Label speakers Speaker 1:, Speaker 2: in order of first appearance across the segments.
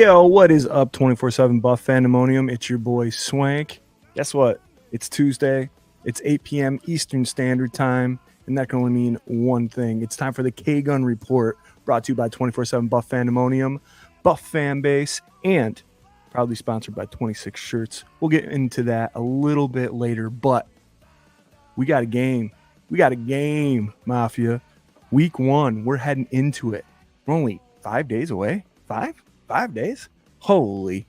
Speaker 1: Yo, what is up, 24/7 Buff Fandemonium? It's your boy Swank. Guess what? It's Tuesday. It's 8 p.m. Eastern Standard Time, and that can only mean one thing. It's time for the K-Gun Report, brought to you by 24/7 Buff Fandemonium, Buff Fanbase, and proudly sponsored by 26 Shirts. We'll get into that a little bit later, but we got a game. We got a game, Mafia. Week 1, we're heading into it. We're only 5 days away. 5 days? Holy.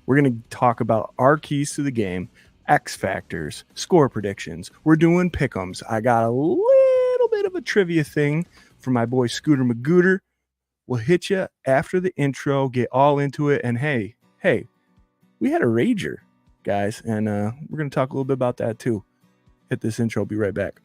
Speaker 1: We're going to talk about our keys to the game, X factors, score predictions. We're doing pick'ems. I got a little bit of a trivia thing for my boy Scooter Magooter. We'll hit you after the intro, get all into it. And hey, we had a rager, guys. And we're going to talk a little bit about that too. Hit this intro. Be right back.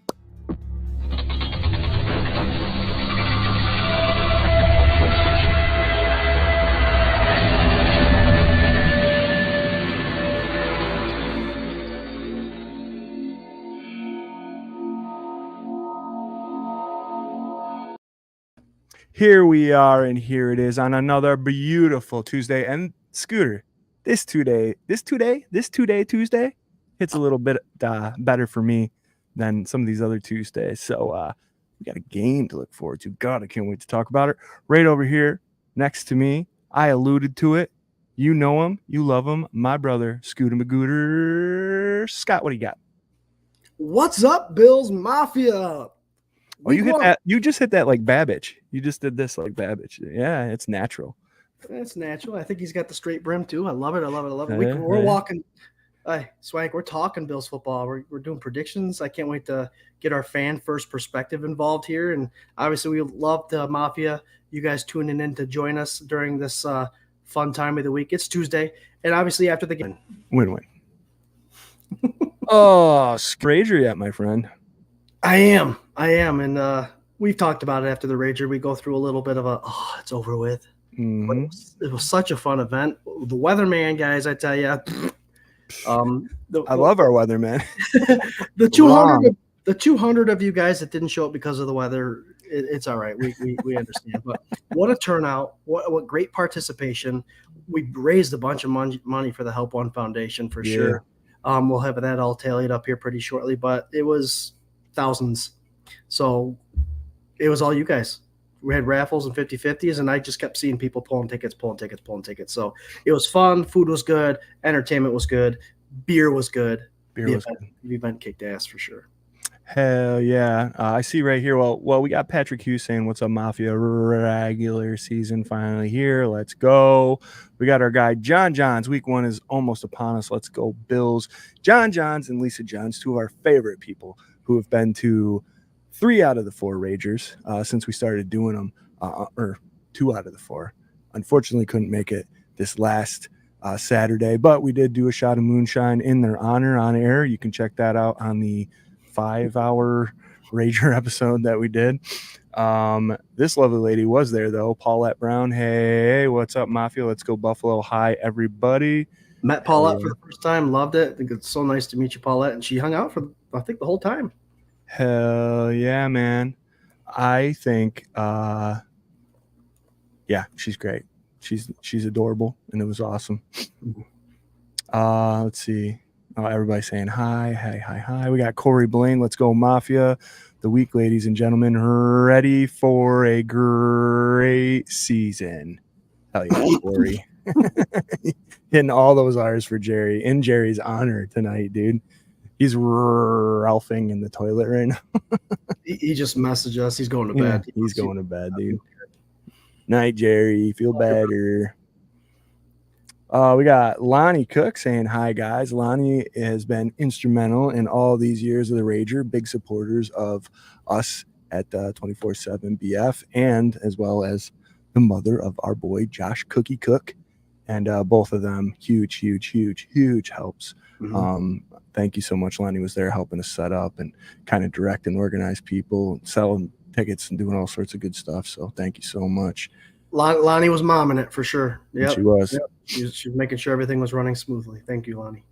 Speaker 1: Here we are, and here it is on another beautiful Tuesday. And Scooter, this Tuesday hits a little bit better for me than some of these other Tuesdays. So we got a game to look forward to. God, I can't wait to talk about it. Right over here next to me, I alluded to it. You know him, you love him, my brother, Scooter Magooter. Scott, what do you got?
Speaker 2: What's up, Bills Mafia?
Speaker 1: Oh, you hit that. You just hit that like Babbage. You just did this like Babbage. Yeah, it's natural.
Speaker 2: It's natural. I think he's got the straight brim too. I love it. We're walking. Swank, we're talking Bills football. We're doing predictions. I can't wait to get our fan first perspective involved here. And obviously, we love the Mafia. You guys tuning in to join us during this fun time of the week. It's Tuesday, and obviously after the game,
Speaker 1: win. Oh, Rager yet, my friend?
Speaker 2: I am, and we've talked about it after the Rager. We go through a little bit of it's over with.
Speaker 1: Mm-hmm.
Speaker 2: It was such a fun event. The weatherman, guys, I tell you.
Speaker 1: I love our weather,
Speaker 2: the 200 of you guys that didn't show up because of the weather, it's all right. We understand. But what a turnout! What great participation! We raised a bunch of money for the Help One Foundation for sure. We'll have that all tallied up here pretty shortly. But it was thousands, so it was all you guys. We had raffles and 50-50s, and I just kept seeing people pulling tickets. So it was fun. Food was good. Entertainment was good. Beer was good. The event kicked ass for sure.
Speaker 1: Hell yeah. I see right here. Well, we got Patrick Hughes saying, what's up, Mafia? Regular season finally here. Let's go. We got our guy, John Johns. Week 1 is almost upon us. Let's go, Bills. John Johns and Lisa Johns, two of our favorite people who have been to 3 out of the 4 Ragers since we started doing them, or 2 out of the 4. Unfortunately, couldn't make it this last Saturday, but we did do a shot of moonshine in their honor on air. You can check that out on the 5-hour Rager episode that we did. This lovely lady was there, though. Paulette Brown. Hey, what's up, Mafia? Let's go Buffalo. Hi, everybody.
Speaker 2: Met Paulette for the first time. Loved it. I think it's so nice to meet you, Paulette. And she hung out for, I think, the whole time.
Speaker 1: Hell yeah, man. I think she's great. She's adorable, and it was awesome. Let's see. Oh, everybody's saying hi. We got Corey Blaine. Let's go, Mafia. The week, ladies and gentlemen, ready for a great season. Hell yeah, Corey. Hitting all those R's for Jerry in Jerry's honor tonight, dude. He's ralphing in the toilet right now.
Speaker 2: He just messaged us. He's going to bed.
Speaker 1: He's going to bed, dude. Night, Jerry. Feel better. We got Lonnie Cook saying hi, guys. Lonnie has been instrumental in all these years of the Rager. Big supporters of us at 24/7 BF, and as well as the mother of our boy Josh Cookie Cook. And both of them huge helps.
Speaker 2: Mm-hmm.
Speaker 1: Thank you so much. Lonnie was there helping us set up and kind of direct and organize people, selling tickets and doing all sorts of good stuff. So thank you so much.
Speaker 2: Lonnie was momming it for sure. Yeah,
Speaker 1: she was.
Speaker 2: Yep. She was making sure everything was running smoothly. Thank you, Lonnie.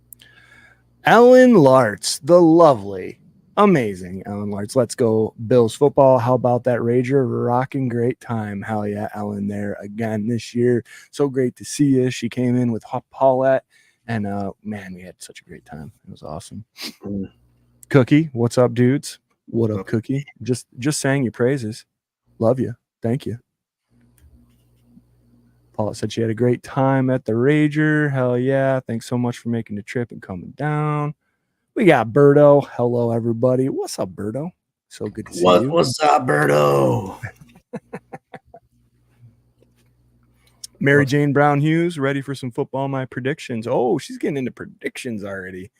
Speaker 1: Ellen Lartz, the lovely, Amazing, Ellen Larts. Let's go Bills football. How about that Rager? Rocking great time. Hell yeah, Ellen there again this year. So great to see you. She came in with Paulette, and man, we had such a great time. It was awesome. Cookie, what's up, dudes? What up, Cookie? Just sang your praises. Love you. Thank you. Paulette said she had a great time at the Rager. Hell yeah. Thanks so much for making the trip and coming down. We got Berto. Hello, everybody. What's up, Berto? So good to see you.
Speaker 2: What's up, Berto?
Speaker 1: Mary Jane Brown Hughes, ready for some football? My predictions. Oh, she's getting into predictions already.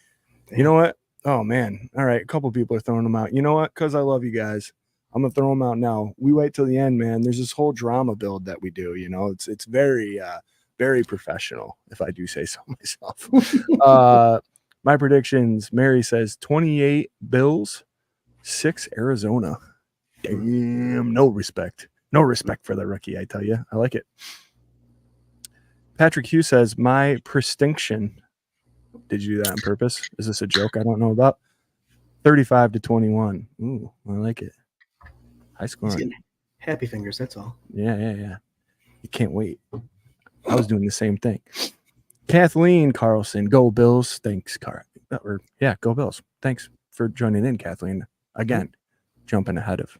Speaker 1: Damn. You know what? Oh, man. All right. A couple people are throwing them out. You know what? Because I love you guys. I'm going to throw them out now. We wait till the end, man. There's this whole drama build that we do. You know, it's very, very professional, if I do say so myself. My predictions, Mary says 28 Bills, 6 Arizona. Damn, no respect. No respect for the rookie, I tell you. I like it. Patrick Hughes says, my prestinction. Did you do that on purpose? Is this a joke I don't know about? 35-21. Ooh, I like it. High scoring.
Speaker 2: Happy fingers, that's all.
Speaker 1: Yeah. You can't wait. I was doing the same thing. Kathleen Carlson, go Bills. Thanks, go Bills. Thanks for joining in, Kathleen. Again, jumping ahead of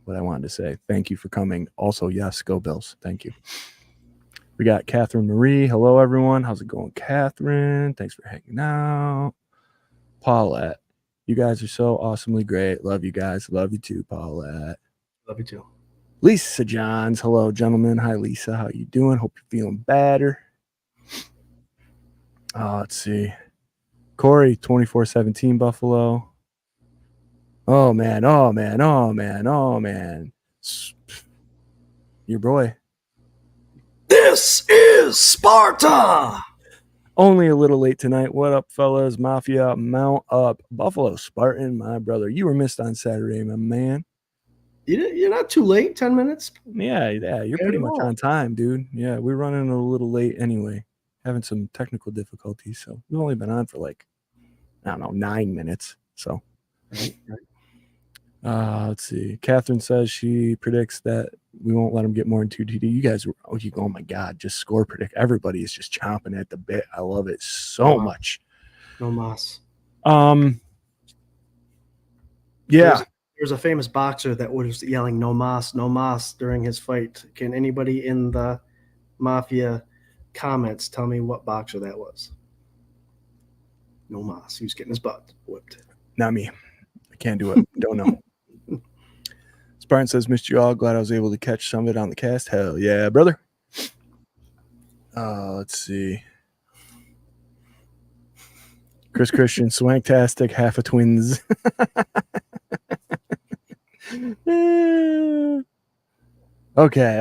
Speaker 1: what I wanted to say. Thank you for coming. Also, yes, go Bills. Thank you. We got Catherine Marie. Hello, everyone. How's it going, Catherine? Thanks for hanging out. Paulette, you guys are so awesomely great. Love you guys. Love you too, Paulette.
Speaker 2: Love you too.
Speaker 1: Lisa Johns. Hello, gentlemen. Hi, Lisa. How you doing? Hope you're feeling better. Let's see. Corey, 24-17 Buffalo. Oh, man. Your boy.
Speaker 2: This is Sparta.
Speaker 1: Only a little late tonight. What up, fellas? Mafia, mount up. Buffalo Spartan, my brother. You were missed on Saturday, my man.
Speaker 2: You're not too late, 10 minutes?
Speaker 1: Yeah, you're pretty much on time, dude. Yeah, we're running a little late anyway. Having some technical difficulties, so we've only been on for 9 minutes. So,
Speaker 2: right.
Speaker 1: Let's see. Catherine says she predicts that we won't let them get more than 2 TD. You guys, oh my God, just score predict. Everybody is just chomping at the bit. I love it so much.
Speaker 2: No mas.
Speaker 1: Yeah.
Speaker 2: There's a famous boxer that was yelling no mas during his fight. Can anybody in the Mafia comments tell me what boxer that was? No mas. He was getting his butt whipped.
Speaker 1: Not me. I can't do it. Don't know. Spartan says, missed you all. Glad I was able to catch some of it on the cast. Hell yeah, brother. Let's see. Chris Christian, Swanktastic, half a twins. Okay.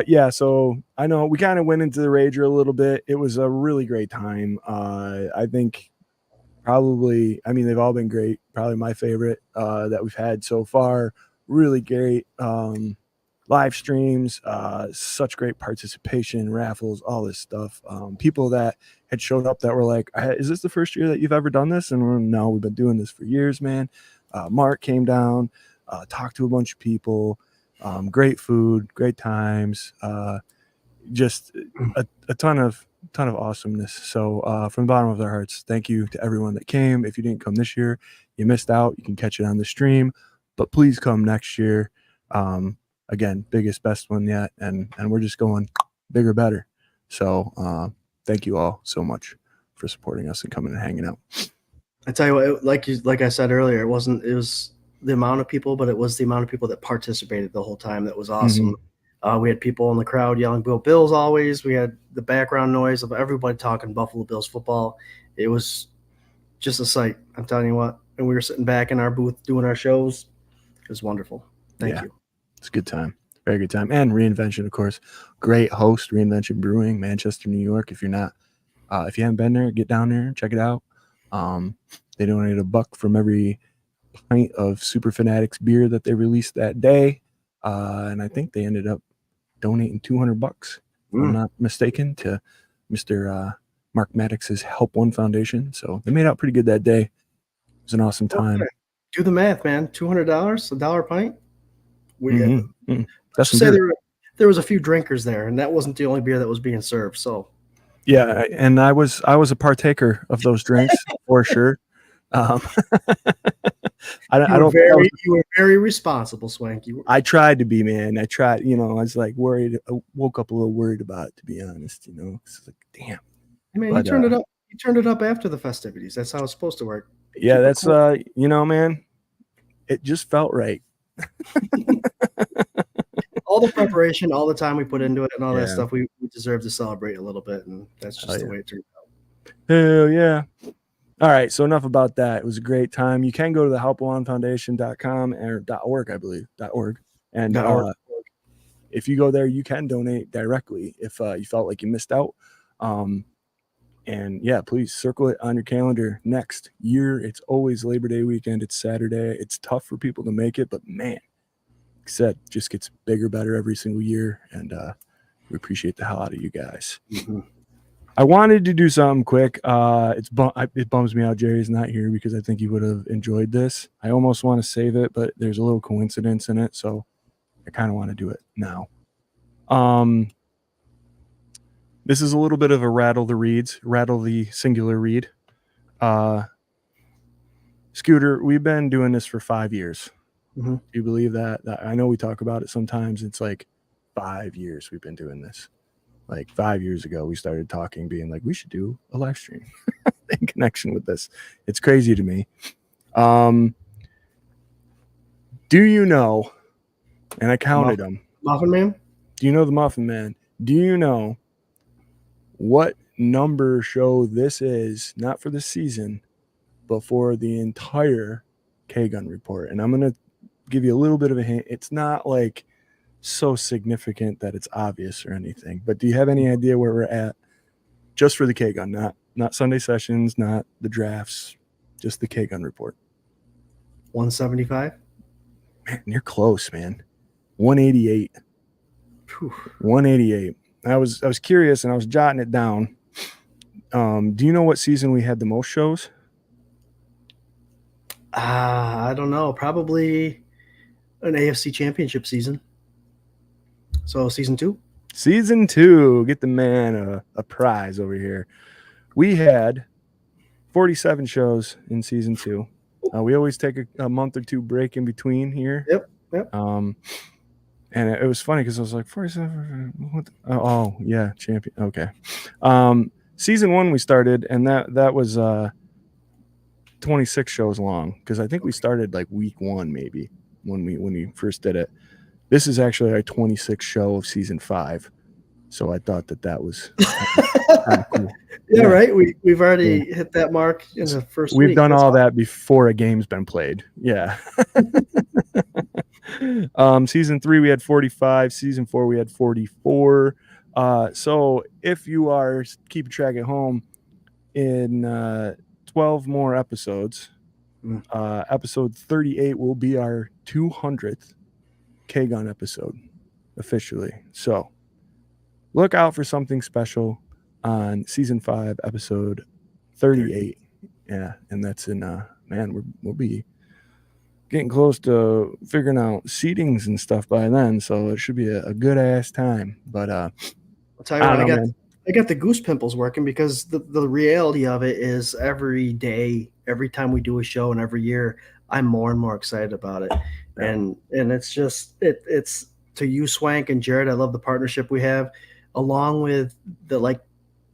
Speaker 1: Yeah, so I know we kind of went into the Rager a little bit. It was a really great time. I think probably, they've all been great. Probably my favorite that we've had so far. Really great live streams, such great participation, raffles, all this stuff. People that had showed up that were like, is this the first year that you've ever done this? And no, we've been doing this for years, man. Mark came down, talked to a bunch of people, great food, great times, just a ton of awesomeness. So from the bottom of our hearts, thank you to everyone that came. If you didn't come this year, you missed out. You can catch it on the stream, but please come next year. Again, biggest, best one yet. And we're just going bigger, better. So thank you all so much for supporting us and coming and hanging out.
Speaker 2: I tell you what, like I said earlier, it was the amount of people, but it was the amount of people that participated the whole time. That was awesome. Mm-hmm. We had people in the crowd yelling "Go Bills" always. We had the background noise of everybody talking Buffalo Bills football. It was just a sight. I'm telling you what. And we were sitting back in our booth doing our shows. It was wonderful. Thank you.
Speaker 1: It's a good time. Very good time. And Reinvention, of course. Great host, Reinvention Brewing, Manchester, New York. If you haven't been there, get down there, check it out. They donated $1 from every pint of Super Fanatics beer that they released that day. And I think they ended up donating $200, if I'm not mistaken, to Mr. Mark Maddox's Help One Foundation. So they made out pretty good that day. It was an awesome time.
Speaker 2: Okay. Do the math, man. $200, $1 a pint.
Speaker 1: That's
Speaker 2: Just say there was a few drinkers there, and that wasn't the only beer that was being served. So
Speaker 1: yeah, and I was a partaker of those drinks for sure. I don't.
Speaker 2: You were very responsible, Swank.
Speaker 1: I tried to be, man. I tried. I was like worried. I woke up a little worried about it, to be honest. It's like, damn.
Speaker 2: Man, you turned it up. You turned it up after the festivities. That's how it's supposed to work.
Speaker 1: Yeah, that's cool. Man. It just felt right.
Speaker 2: All the preparation, all the time we put into it, and all that stuff, we deserve to celebrate a little bit, and that's just the way it turned out.
Speaker 1: Hell yeah. All right, so enough about that. It was a great time. You can go to the helponfoundation.com or .org, I believe, .org. And if you go there, you can donate directly if you felt like you missed out. And yeah, please circle it on your calendar next year. It's always Labor Day weekend. It's Saturday. It's tough for people to make it, but man, like I said, just gets bigger, better every single year. And we appreciate the hell out of you guys.
Speaker 2: Mm-hmm.
Speaker 1: I wanted to do something quick. It bums me out Jerry's not here because I think he would have enjoyed this. I almost want to save it, but there's a little coincidence in it, so I kind of want to do it now. This is a little bit of a rattle the singular read. Scooter, we've been doing this for 5 years.
Speaker 2: Mm-hmm.
Speaker 1: Do you believe that? I know we talk about it sometimes. It's like 5 years we've been doing this. Like 5 years ago, we started talking, being like, we should do a live stream in connection with this. It's crazy to me. Do you know, and I counted them.
Speaker 2: Muffin Man?
Speaker 1: Do you know the Muffin Man? Do you know what number show this is, not for the season, but for the entire K-Gun report? And I'm going to give you a little bit of a hint. It's not like so significant that it's obvious or anything, but do you have any idea where we're at just for the K-Gun, not Sunday sessions, not the drafts, just the K-Gun report?
Speaker 2: 175.
Speaker 1: Man, you're close, man. 188.
Speaker 2: Whew.
Speaker 1: 188. I was curious and I was jotting it down. Do you know what season we had the most shows?
Speaker 2: I don't know. Probably an AFC Championship season. So season 2?
Speaker 1: Season 2. Get the man a prize over here. We had 47 shows in season 2. We always take a month or two break in between here.
Speaker 2: Yep.
Speaker 1: And it was funny because I was like, 47. Oh yeah, champion. Okay. Season 1 we started, and that was 26 shows long because I think we started like week 1 maybe when we first did it. This is actually our 26th show of season 5, so I thought that was kind of cool.
Speaker 2: Yeah, right. We've already hit that mark in the first week.
Speaker 1: We've done all that before a game's been played. Yeah. Season 3 we had 45. Season 4 we had 44. So if you are keeping track at home, in 12 more episodes, episode 38 will be our 200th K-Gun episode officially. So look out for something special on season 5, episode 38. Yeah, and that's in man, we'll be getting close to figuring out seatings and stuff by then, so it should be a good ass time. But
Speaker 2: I'll tell you what, I got the goose pimples working because the reality of it is every day, every time we do a show and every year, I'm more and more excited about it. Yeah. And it's just it's to you, Swank and Jarrod, I love the partnership we have, along with the like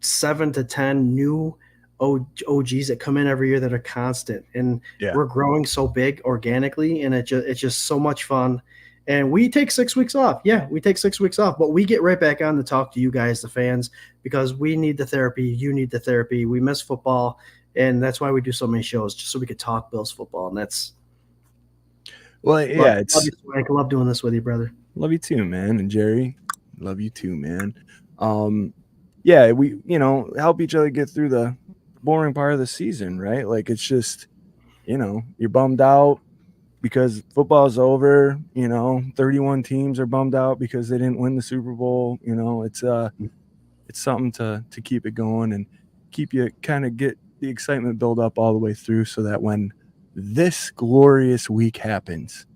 Speaker 2: 7 to 10 new OGs that come in every year that are constant, and we're growing so big organically, and it's just so much fun. And we take 6 weeks off. Yeah, we take 6 weeks off, but we get right back on to talk to you guys, the fans, because we need the therapy. You need the therapy. We miss football, and that's why we do so many shows, just so we could talk Bills football. And that's
Speaker 1: love you,
Speaker 2: Swank. I love doing this with you, brother.
Speaker 1: Love you too, man. And Jerry, love you too, man. Yeah, we help each other get through the boring part of the season, right? Like it's just, you're bummed out because football's over, 31 teams are bummed out because they didn't win the Super Bowl. It's something to keep it going and keep you kind of get the excitement build up all the way through so that when this glorious week happens,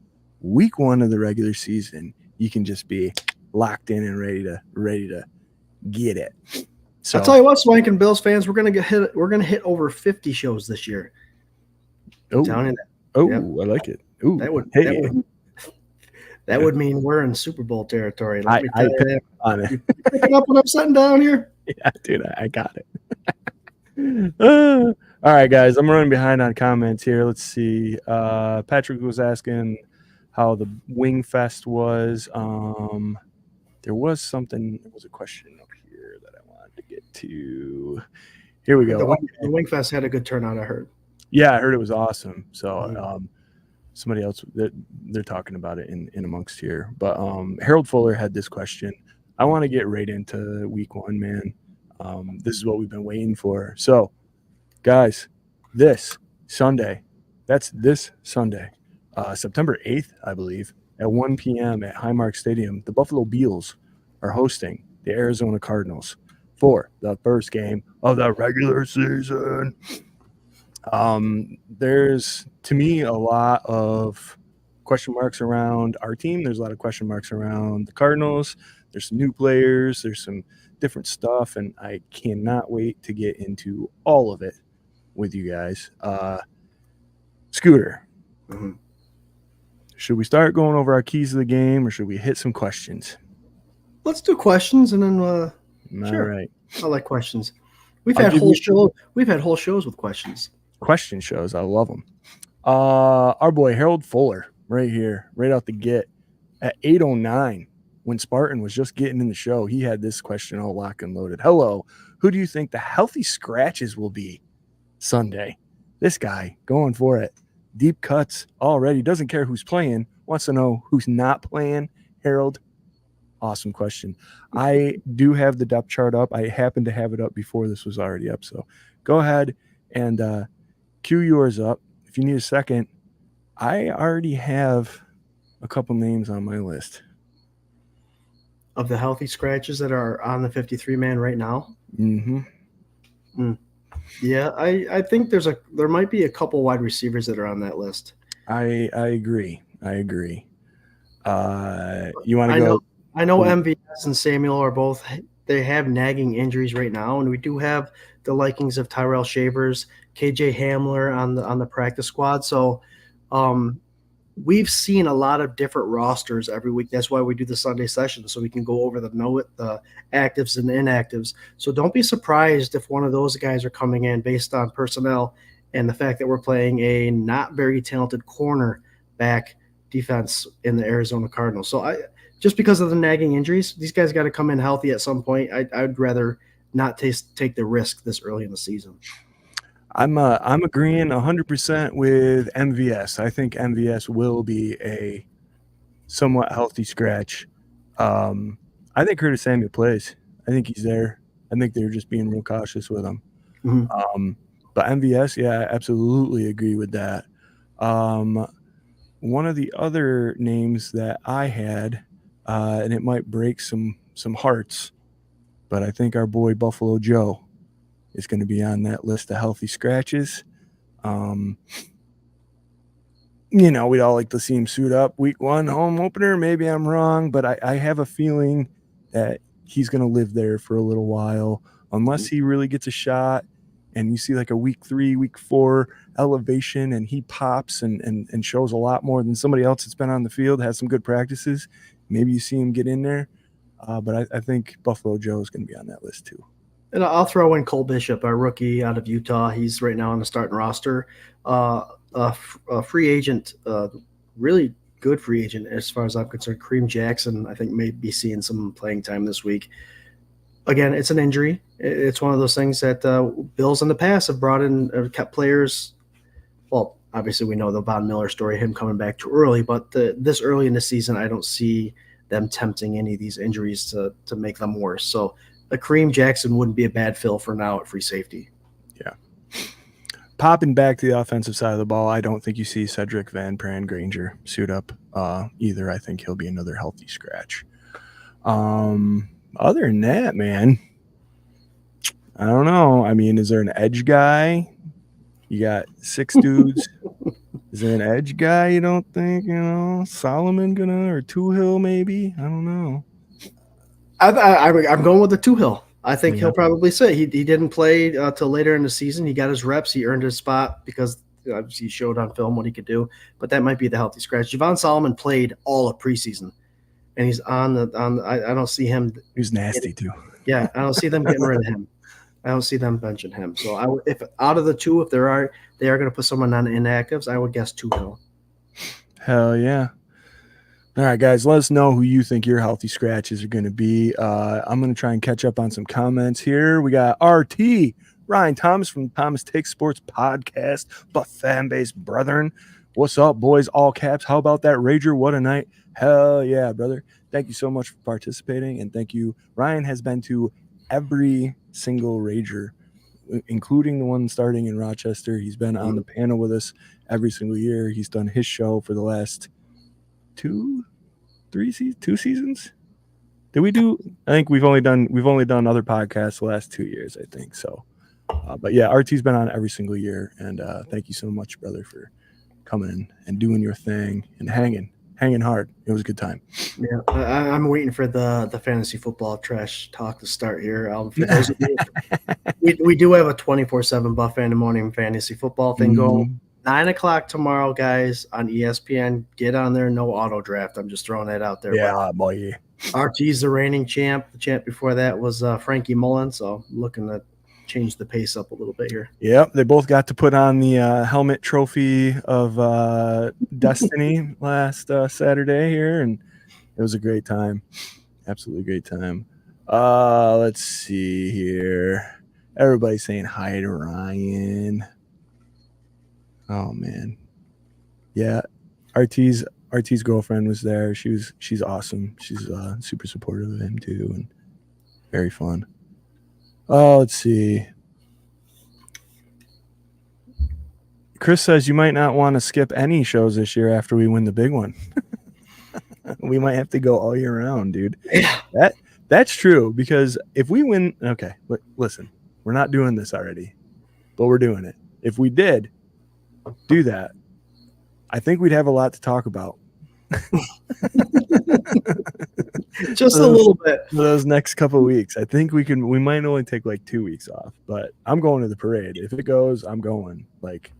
Speaker 1: week 1 of the regular season, you can just be locked in and ready to get it. So
Speaker 2: I'll tell you what, Swank and Bills fans, we're gonna hit over 50 shows this year.
Speaker 1: Oh,
Speaker 2: yep.
Speaker 1: I like it. Ooh,
Speaker 2: that would mean we're in Super Bowl territory. Let me tell you that.
Speaker 1: On it.
Speaker 2: You picking up what I'm setting down here?
Speaker 1: Yeah, dude, I got it. All right, guys, I'm running behind on comments here. Let's see. Patrick was asking how the Wing Fest was. There was a question up here that I wanted to get to. Here we go.
Speaker 2: The Wing Fest had a good turnout, I heard.
Speaker 1: Yeah, I heard it was awesome. So somebody else, they're talking about it in amongst here. But Harold Fuller had this question. I want to get right into week 1, man. This is what we've been waiting for. So, guys, this Sunday, September 8th, I believe, at 1 p.m. at Highmark Stadium, the Buffalo Bills are hosting the Arizona Cardinals for the first game of the regular season. There's, to me, a lot of question marks around our team. There's a lot of question marks around the Cardinals. There's some new players. There's some different stuff, and I cannot wait to get into all of it with you guys. Scooter, should we start going over our keys of the game, or should we hit some questions?
Speaker 2: Let's do questions, and then
Speaker 1: sure. All right.
Speaker 2: I like questions. We've had whole shows with questions.
Speaker 1: Question shows. I love them. Our boy Harold Fuller right here, right out the get at 8:09 when Spartan was just getting in the show. He had this question all locked and loaded. Hello, who do you think the healthy scratches will be Sunday? This guy going for it. Deep cuts already. Doesn't care who's playing. Wants to know who's not playing. Harold, awesome question. I do have the depth chart up. I happened to have it up before this was already up. So go ahead and cue yours up. If you need a second, I already have a couple names on my list.
Speaker 2: Of the healthy scratches that are on the 53-man right now?
Speaker 1: Mm-hmm.
Speaker 2: Yeah, I think there might be a couple wide receivers that are on that list.
Speaker 1: I agree. You want to go?
Speaker 2: I know MVS and Samuel are both – they have nagging injuries right now, and we do have the likings of Tyrell Shavers, KJ Hamler on the practice squad. So we've seen a lot of different rosters every week. That's why we do the Sunday session, so we can go over the actives and inactives. So don't be surprised if one of those guys are coming in based on personnel and the fact that we're playing a not very talented cornerback defense in the Arizona Cardinals. So just because of the nagging injuries, these guys got to come in healthy at some point. I'd rather not take the risk this early in the season.
Speaker 1: I'm agreeing 100% with MVS. I think MVS will be a somewhat healthy scratch. I think Curtis Samuel plays. I think he's there. I think they're just being real cautious with him.
Speaker 2: Mm-hmm.
Speaker 1: But MVS, yeah, I absolutely agree with that. One of the other names that I had, and it might break some hearts, but I think our boy Buffalo Joe is going to be on that list of healthy scratches. We'd all like to see him suit up week 1 home opener. Maybe I'm wrong, but I have a feeling that he's going to live there for a little while unless he really gets a shot and you see like a week 3, week 4 elevation and he pops and shows a lot more than somebody else that's been on the field, has some good practices. Maybe you see him get in there. But I think Buffalo Joe is going to be on that list too.
Speaker 2: And I'll throw in Cole Bishop, our rookie out of Utah. He's right now on the starting roster. A free agent, really good free agent as far as I'm concerned. Kareem Jackson, I think, may be seeing some playing time this week. Again, it's an injury. It's one of those things that Bills in the past have brought in or kept players. Well, obviously we know the Von Miller story, him coming back too early, but this early in the season, I don't see them tempting any of these injuries to make them worse. So Kareem Jackson wouldn't be a bad fill for now at free safety.
Speaker 1: Yeah. Popping back to the offensive side of the ball, I don't think you see Cedric Van Pran-Granger suit up either. I think he'll be another healthy scratch. Other than that, man, I don't know. I mean, is there an edge guy? You got 6 dudes. Is there an edge guy you don't think, Solomon or Two-Hill maybe? I don't know.
Speaker 2: I'm going with the Two-Hill. I think
Speaker 1: Yeah.
Speaker 2: he'll probably say he didn't play till later in the season. He got his reps. He earned his spot because he showed on film what he could do. But that might be the healthy scratch. Javon Solomon played all of preseason, and he's on the. I don't see him.
Speaker 1: He's nasty too.
Speaker 2: Yeah, I don't see them getting rid of him. I don't see them benching him. So if out of the two, if they are going to put someone on inactives, I would guess Two-Hill.
Speaker 1: Hell yeah. All right, guys, let us know who you think your healthy scratches are going to be. I'm going to try and catch up on some comments here. We got RT, Ryan Thomas from Thomas Takes Sports Podcast, but fan-based brethren. What's up, boys? All caps. How about that Rager? What a night. Hell yeah, brother. Thank you so much for participating, and thank you. Ryan has been to every single Rager, including the one starting in Rochester. He's been on the panel with us every single year. He's done his show for the last 2 seasons. Did we do? I think we've only done other podcasts the last 2 years, I think. So, but yeah, RT's been on every single year, and thank you so much, brother, for coming and doing your thing and hanging hard. It was a good time.
Speaker 2: Yeah, I'm waiting for the fantasy football trash talk to start here. For those of you, we do have a 24/7 Buff Pandemonium fantasy football thing going. 9 o'clock tomorrow, guys, on ESPN. Get on there. No auto draft. I'm just throwing that out there.
Speaker 1: Yeah, boy.
Speaker 2: RT's the reigning champ. The champ before that was Frankie Mullen. So I'm looking to change the pace up a little bit here.
Speaker 1: Yep, they both got to put on the helmet trophy of Destiny last Saturday here, and it was a great time. Absolutely great time. Let's see here. Everybody's saying hi to Ryan. Oh man, yeah. RT's girlfriend was there. She's awesome. She's super supportive of him too, and very fun. Let's see. Chris says you might not want to skip any shows this year after we win the big one. We might have to go all year round, dude.
Speaker 2: Yeah.
Speaker 1: That's true, because if we win, okay, listen, we're not doing this already, but we're doing it. If we did do that, I think we'd have a lot to talk about.
Speaker 2: Just a little bit
Speaker 1: for those next couple of weeks. I think we might only take like 2 weeks off, but I'm going to the parade. If it goes, I'm going. Like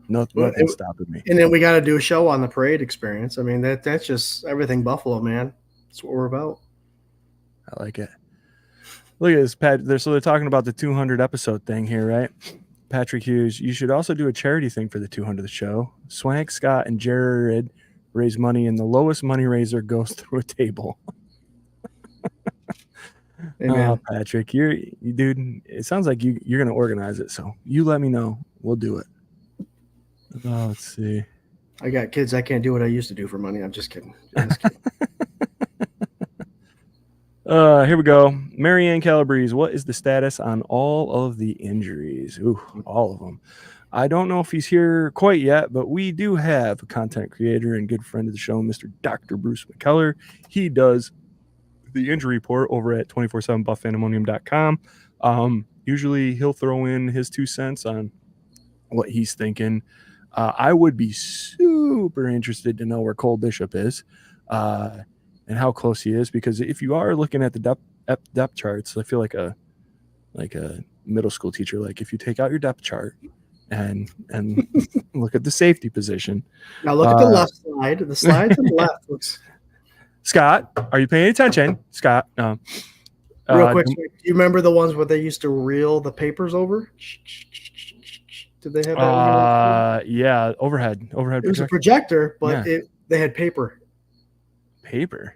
Speaker 1: nothing's stopping me.
Speaker 2: And then we got to do a show on the parade experience. I mean, that's just everything Buffalo, man. That's what we're about.
Speaker 1: I like it. Look at this, Pat. They're talking about the 200 episode thing here, right? Patrick Hughes, you should also do a charity thing for the 200th show. Swank, Scott, and Jarrod raise money, and the lowest money raiser goes through a table.
Speaker 2: Amen.
Speaker 1: Patrick, you dude. It sounds like you're gonna organize it, so you let me know. We'll do it. Let's see.
Speaker 2: I got kids. I can't do what I used to do for money. I'm just kidding.
Speaker 1: Here we go. Marianne Calabrese, what is the status on all of the injuries? Ooh, all of them. I don't know if he's here quite yet, but we do have a content creator and good friend of the show, Mr. Dr. Bruce McKellar. He does the injury report over at 247buffpandemonium.com. Usually he'll throw in his 2 cents on what he's thinking. I would be super interested to know where Cole Bishop is and how close he is, because if you are looking at the depth charts, I feel like a middle school teacher. Like if you take out your depth chart and look at the safety position.
Speaker 2: Now look at the left slide. The slide to the left looks.
Speaker 1: Scott, are you paying attention? Scott,
Speaker 2: real quick, do you remember the ones where they used to reel the papers over? Did they have that?
Speaker 1: Yeah, overhead.
Speaker 2: It was a projector, but they had paper.
Speaker 1: Paper.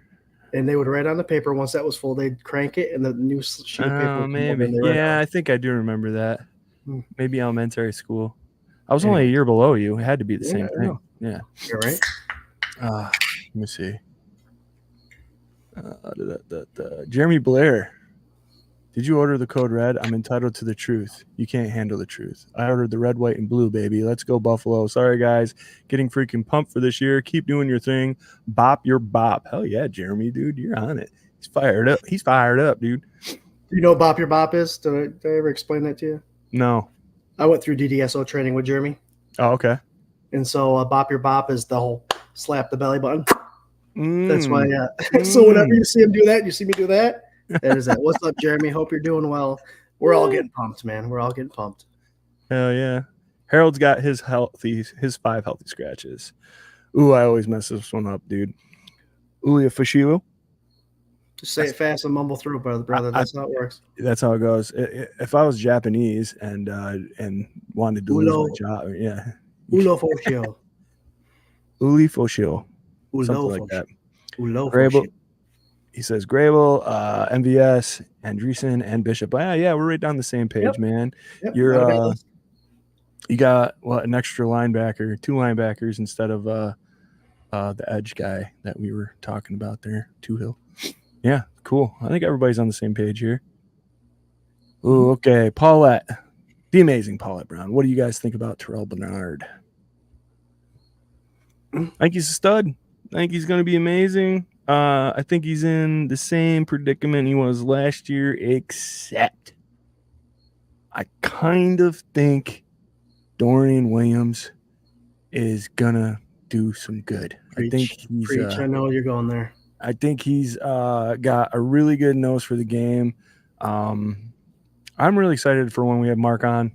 Speaker 2: And they would write on the paper. Once that was full, they'd crank it, and the new sheet of paper.
Speaker 1: Oh, maybe. Yeah, I think I do remember that. Maybe elementary school. I was only a year below you. It had to be the same thing. Yeah.
Speaker 2: You're right.
Speaker 1: Let me see. Jeremy Blair. Did you order the code red? I'm entitled to the truth. You can't handle the truth. I ordered the red, white, and blue, baby. Let's go, Buffalo. Sorry, guys. Getting freaking pumped for this year. Keep doing your thing. Bop your bop. Hell yeah, Jeremy, dude. You're on it. He's fired up. Dude.
Speaker 2: Do you know what Bop Your Bop is? Did I ever explain that to you?
Speaker 1: No.
Speaker 2: I went through DDSO training with Jeremy.
Speaker 1: Oh, okay.
Speaker 2: And so Bop Your Bop is the whole slap the belly button. That's why.
Speaker 1: Mm.
Speaker 2: So whenever you see him do that, you see me do that. That is that. What's up, Jeremy? Hope you're doing well. We're all getting pumped, man. We're all getting pumped.
Speaker 1: Hell yeah. Harold's got his 5 healthy scratches. Ooh, I always mess this one up, dude. Ulia Fushilu.
Speaker 2: Just say it fast and mumble through, brother. That's how it works.
Speaker 1: That's how it goes. If I was Japanese and wanted to lose my job, yeah.
Speaker 2: Ulo Foshio.
Speaker 1: Uli Foshio. Something like that.
Speaker 2: Ulo
Speaker 1: Grable.
Speaker 2: Foshio.
Speaker 1: He says Grable, MVS, Andreessen, and Bishop. Yeah, we're right down the same page, man.
Speaker 2: Yep,
Speaker 1: You're you got an extra linebacker, 2 linebackers instead of the edge guy that we were talking about there, Hill. Yeah, cool. I think everybody's on the same page here. Ooh, okay. Paulette, the amazing Paulette Brown. What do you guys think about Terrell Bernard? I think he's a stud. I think he's going to be amazing. I think he's in the same predicament he was last year, except I kind of think Dorian Williams is going to do some good.
Speaker 2: Preach,
Speaker 1: I think he's
Speaker 2: I know you're going there.
Speaker 1: I think he's got a really good nose for the game. I'm really excited for when we have Mark on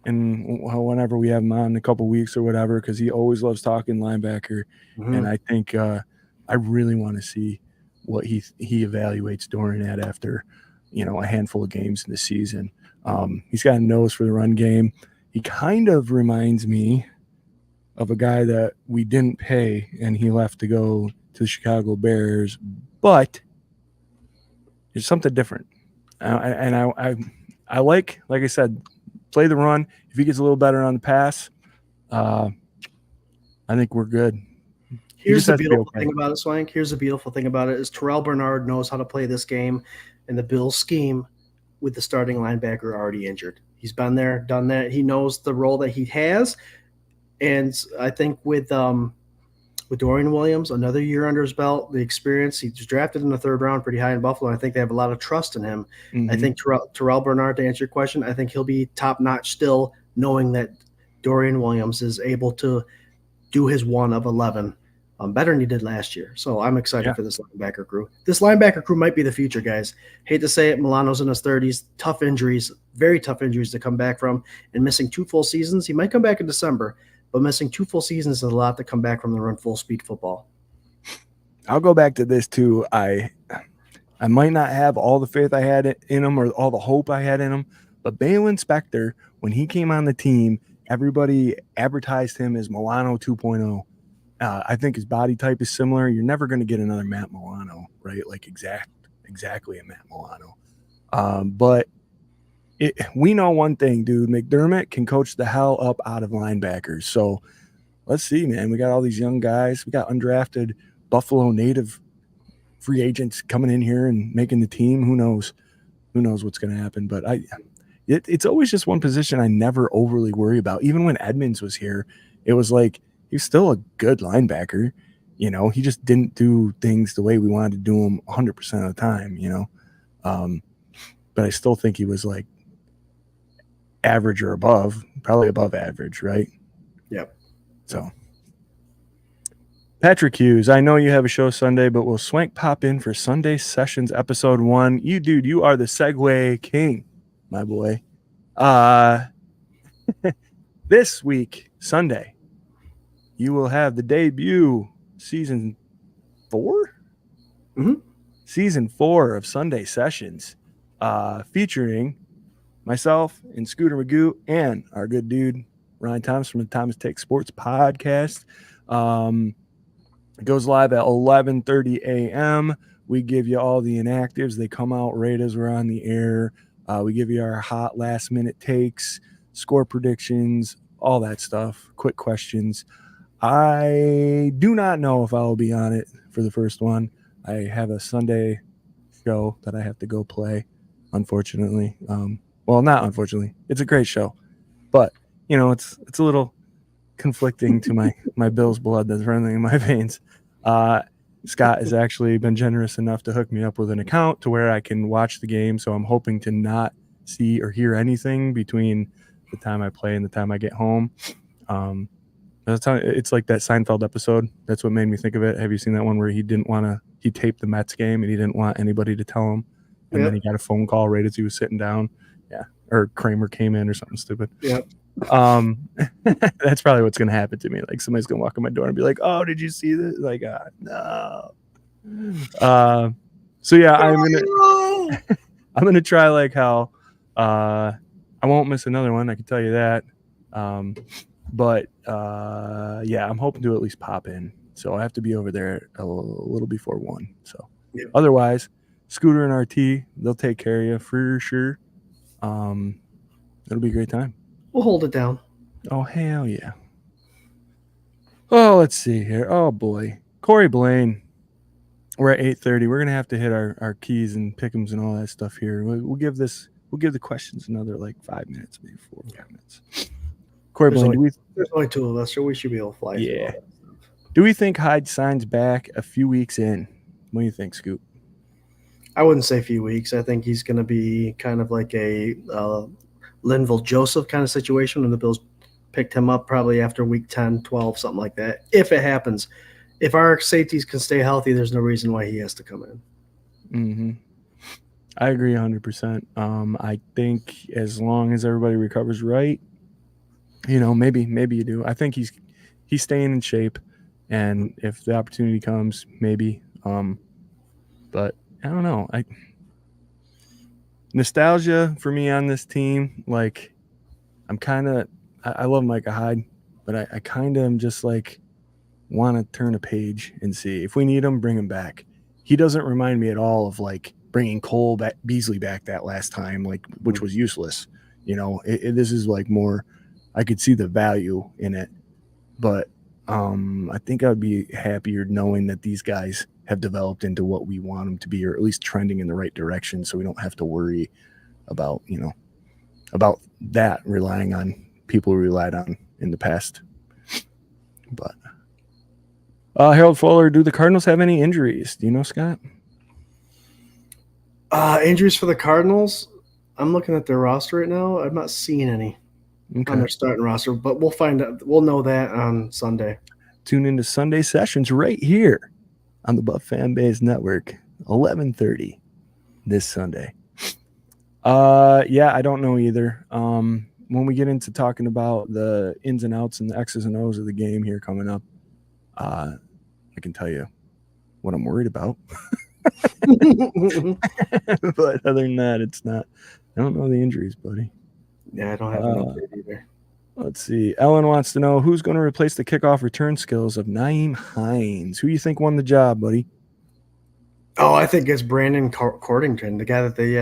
Speaker 1: and whenever we have him on in a couple weeks or whatever, because he always loves talking linebacker. Mm-hmm. And I think I really want to see what he evaluates Dorian at after, a handful of games in the season. He's got a nose for the run game. He kind of reminds me of a guy that we didn't pay and he left to go to the Chicago Bears, but there's something different. I like I said, play the run. If he gets a little better on the pass, I think we're good.
Speaker 2: Here's the beautiful thing about it, Swank. Here's the beautiful thing about it is Terrell Bernard knows how to play this game in the Bills scheme with the starting linebacker already injured. He's been there, done that. He knows the role that he has. And I think with Dorian Williams, another year under his belt, the experience, he was drafted in the 3rd round pretty high in Buffalo. And I think they have a lot of trust in him. Mm-hmm. I think Terrell Bernard, to answer your question, I think he'll be top-notch still, knowing that Dorian Williams is able to do his 1 of 11 better than he did last year. So I'm excited for this linebacker crew. This linebacker crew might be the future, guys. Hate to say it, Milano's in his 30s, tough injuries, very tough injuries to come back from, and missing 2 full seasons. He might come back in December, but missing 2 full seasons is a lot to come back from the run full speed football.
Speaker 1: I'll go back to this too. I might not have all the faith I had in him or all the hope I had in him, but Balin Spector, when he came on the team, everybody advertised him as Milano 2.0. I think his body type is similar. You're never going to get another Matt Milano, right? Like exactly a Matt Milano. But we know one thing, dude. McDermott can coach the hell up out of linebackers. So let's see, man. We got all these young guys. We got undrafted Buffalo native free agents coming in here and making the team. Who knows what's going to happen? But it's always just one position I never overly worry about. Even when Edmonds was here, it was like he's still a good linebacker. He just didn't do things the way we wanted to do them 100% of the time, but I still think he was like average or above, probably above average, right?
Speaker 2: Yep.
Speaker 1: So Patrick Hughes, I know you have a show Sunday, but will Swank pop in for Sunday Sessions episode 1? You are the segue king, my boy. This week, Sunday, you will have the debut season 4?
Speaker 2: Mm-hmm.
Speaker 1: Season 4 of Sunday Sessions, featuring myself and Scooter Magoo and our good dude Ryan Thomas from the Thomas Take Sports podcast. It goes live at 11:30 a.m. We give you all the inactives. They come out right as we're on the air. We give you our hot last minute takes, score predictions, all that stuff, quick questions. I do not know if I will be on it for the first one. I have a Sunday show that I have to go play, unfortunately. Well, not unfortunately. It's a great show. But, it's a little conflicting to my Bills blood that's running in my veins. Scott has actually been generous enough to hook me up with an account to where I can watch the game. So I'm hoping to not see or hear anything between the time I play and the time I get home. It's like that Seinfeld episode. That's what made me think of it. Have you seen that one where he taped the Mets game and he didn't want anybody to tell him? And then he got a phone call right as he was sitting down. Yeah. Or Kramer came in or something stupid.
Speaker 2: Yep.
Speaker 1: That's probably what's going to happen to me. Like somebody's going to walk in my door and be like, "Oh, did you see this?" Like, no. So yeah, I'm gonna try like how I won't miss another one. I can tell you that. But yeah, I'm hoping to at least pop in. So I have to be over there a little before 1. So otherwise, Scooter and RT, they'll take care of you for sure. It'll be a great time.
Speaker 2: We'll hold it down.
Speaker 1: Oh, hell yeah. Oh, let's see here. Oh, boy. Corey Blaine. We're at 8:30. We're going to have to hit our keys and pick'ems and all that stuff here. We'll give the questions another like 5 minutes, maybe 4 or 5 minutes. Corey Blaine,
Speaker 2: there's only 2 of us, so we should be able to fly.
Speaker 1: Yeah. Do we think Hyde signs back a few weeks in? What do you think, Scoop?
Speaker 2: I wouldn't say a few weeks. I think he's going to be kind of like a Linville Joseph kind of situation when the Bills picked him up probably after week 10, 12, something like that. If it happens, if our safeties can stay healthy, there's no reason why he has to come in.
Speaker 1: Mm-hmm. I agree 100%. I think as long as everybody recovers right, maybe you do. I think he's staying in shape, and if the opportunity comes, maybe. But I don't know. Nostalgia for me on this team, like I love Micah Hyde, but I kind of am just like want to turn a page and see if we need him, bring him back. He doesn't remind me at all of like bringing Beasley back that last time, like which was useless. This is like more. I could see the value in it, but I think I'd be happier knowing that these guys have developed into what we want them to be, or at least trending in the right direction, so we don't have to worry about that relying on people we relied on in the past. But Harold Fuller, do the Cardinals have any injuries? Do you know, Scott?
Speaker 2: Injuries for the Cardinals? I'm looking at their roster right now. I'm not seeing any on their starting roster, but we'll find out. We'll know that on Sunday.
Speaker 1: Tune into Sunday sessions right here on the Buff Fan Base Network, 11:30 this Sunday. Yeah, I don't know either. When we get into talking about the ins and outs and the X's and O's of the game here coming up, I can tell you what I'm worried about. But other than that, it's not. I don't know the injuries, buddy.
Speaker 2: Yeah, I don't have an update either.
Speaker 1: Let's see. Ellen wants to know who's going to replace the kickoff return skills of Nyheim Hines. Who you think won the job, buddy?
Speaker 2: Oh, I think it's Brandon Cordington, the guy that they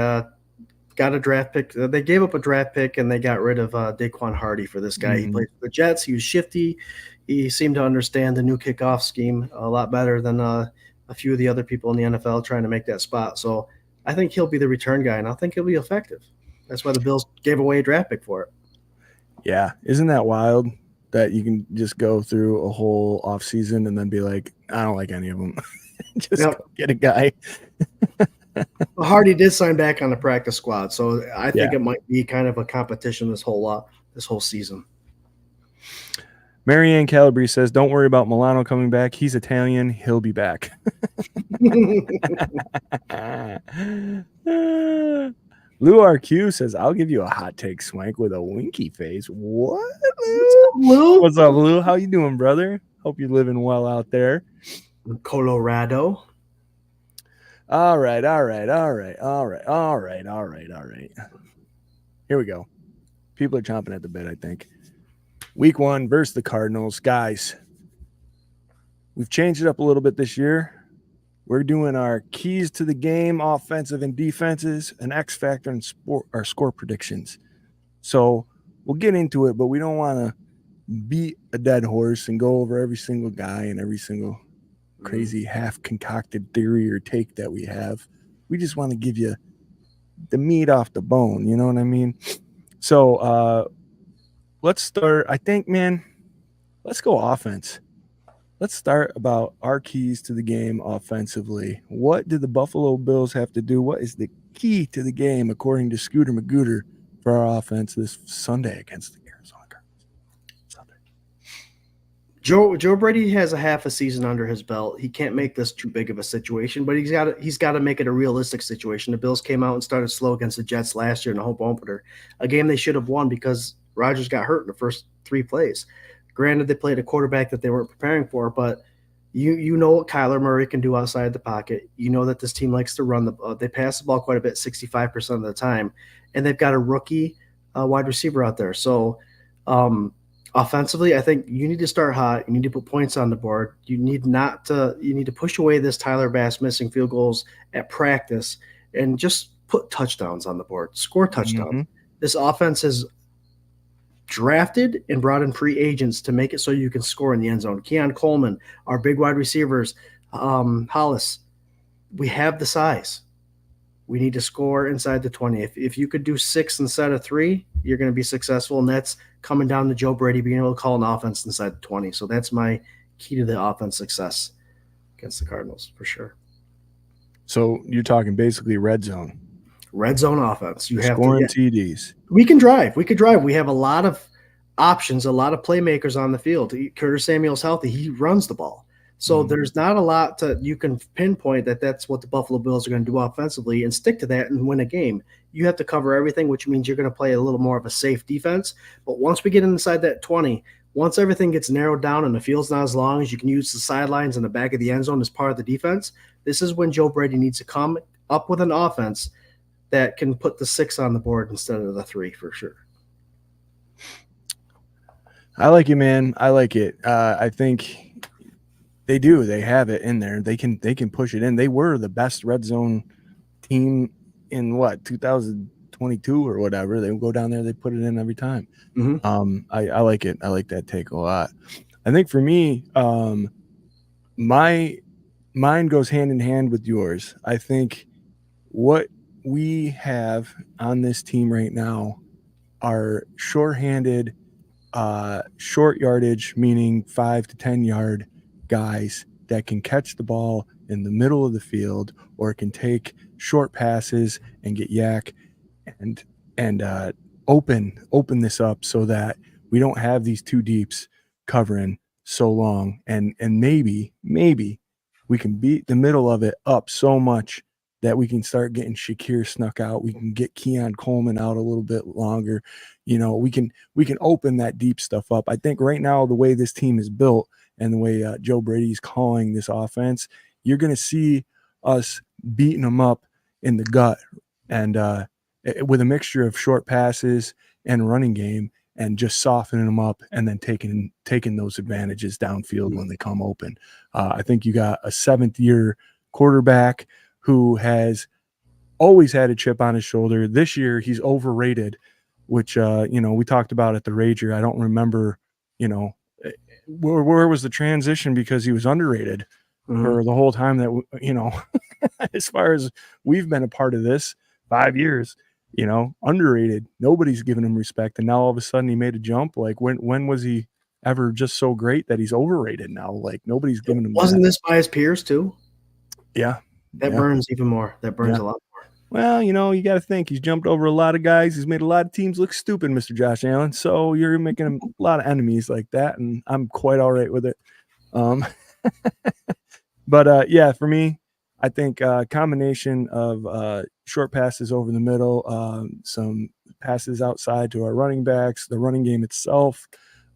Speaker 2: got a draft pick. They gave up a draft pick and they got rid of Daquan Hardy for this guy. He played for the Jets. He was shifty. He seemed to understand the new kickoff scheme a lot better than a few of the other people in the NFL trying to make that spot. So I think he'll be the return guy, and I think he'll be effective. That's why the Bills gave away a draft pick for it.
Speaker 1: Yeah. Isn't that wild that you can just go through a whole offseason and then be like, I don't like any of them. Just get a guy.
Speaker 2: Well, Hardy did sign back on the practice squad, so I think it might be kind of a competition this whole season.
Speaker 1: Marianne Calabrese says, don't worry about Milano coming back. He's Italian. He'll be back. Lou RQ says, I'll give you a hot take, Swank, with a winky face. What, Lou? What's up, Lou? How you doing, brother? Hope you're living well out there.
Speaker 2: Colorado.
Speaker 1: All right. Here we go. People are chomping at the bit, I think. Week 1 versus the Cardinals. Guys, we've changed it up a little bit this year. We're doing our keys to the game, offensive and defenses, an X factor, and our score predictions. So we'll get into it, but we don't want to beat a dead horse and go over every single guy and every single crazy half-concocted theory or take that we have. We just want to give you the meat off the bone. You know what I mean? So let's start. I think, man, let's go offense. let's start about our keys to the game offensively. What did the Buffalo Bills have to do? What is the key to the game, according to Scooter Magooter, for our offense this Sunday against the Arizona Cardinals? Sunday.
Speaker 2: Joe Brady has a half a season under his belt. He can't make this too big of a situation, but he's got to make it a realistic situation. The Bills came out and started slow against the Jets last year in the home opener, a game they should have won because Rodgers got hurt in the first 3 plays. Granted, they played a quarterback that they weren't preparing for, but you know what Kyler Murray can do outside the pocket. You know that this team likes to run they pass the ball quite a bit, 65% of the time, and they've got a rookie wide receiver out there. So. Offensively, I think you need to start hot. You need to put points on the board. You need to push away this Tyler Bass missing field goals at practice and just put touchdowns on the board. Score touchdowns.
Speaker 1: Mm-hmm.
Speaker 2: This offense is drafted and brought in free agents to make it so you can score in the end zone. Keon Coleman, our big wide receivers, Hollis, we have the size. We need to score inside the 20. If you could do 6 instead of 3, you're going to be successful, and that's coming down to Joe Brady being able to call an offense inside the 20. So that's my key to the offense success against the Cardinals for sure.
Speaker 1: So you're talking basically red zone.
Speaker 2: Red zone offense. You have
Speaker 1: scoring TDs.
Speaker 2: We can drive. We have a lot of options, a lot of playmakers on the field. Curtis Samuel's healthy. He runs the ball. So there's not a lot you can pinpoint that's what the Buffalo Bills are going to do offensively and stick to that and win a game. You have to cover everything, which means you're going to play a little more of a safe defense. But once we get inside that 20, once everything gets narrowed down and the field's not as long as you can use the sidelines and the back of the end zone as part of the defense, this is when Joe Brady needs to come up with an offense that can put the 6 on the board instead of the 3 for sure.
Speaker 1: I like it, man. I like it. I think they do. They have it in there. They can push it in. They were the best red zone team in 2022 or whatever. They go down there, they put it in every time.
Speaker 2: Mm-hmm.
Speaker 1: I like it. I like that take a lot. I think for me, mine goes hand in hand with yours. I think what we have on this team right now are short-handed, short yardage, meaning 5 to 10 yard guys that can catch the ball in the middle of the field or can take short passes and get yak and open this up so that we don't have these 2 deeps covering so long and maybe we can beat the middle of it up so much that we can start getting Shakir snuck out. We can get Keon Coleman out a little bit longer. We can open that deep stuff up. I think right now, the way this team is built and the way Joe Brady's calling this offense, you're going to see us beating them up in the gut and with a mixture of short passes and running game and just softening them up and then taking those advantages downfield when they come open. I think you got a 7th-year quarterback who has always had a chip on his shoulder. This year, he's overrated, which, we talked about at the Rager. I don't remember, where was the transition because he was underrated for the whole time that, as far as we've been a part of this 5 years, underrated. Nobody's giving him respect. And now all of a sudden he made a jump. Like when was he ever just so great that he's overrated now? Like nobody's giving him
Speaker 2: Wasn't this by his peers too?
Speaker 1: Yeah.
Speaker 2: That burns even more. That burns a lot more.
Speaker 1: Well, you got to think he's jumped over a lot of guys. He's made a lot of teams look stupid, Mr. Josh Allen. So you're making a lot of enemies like that, and I'm quite all right with it. But for me, I think a combination of short passes over the middle, some passes outside to our running backs, the running game itself,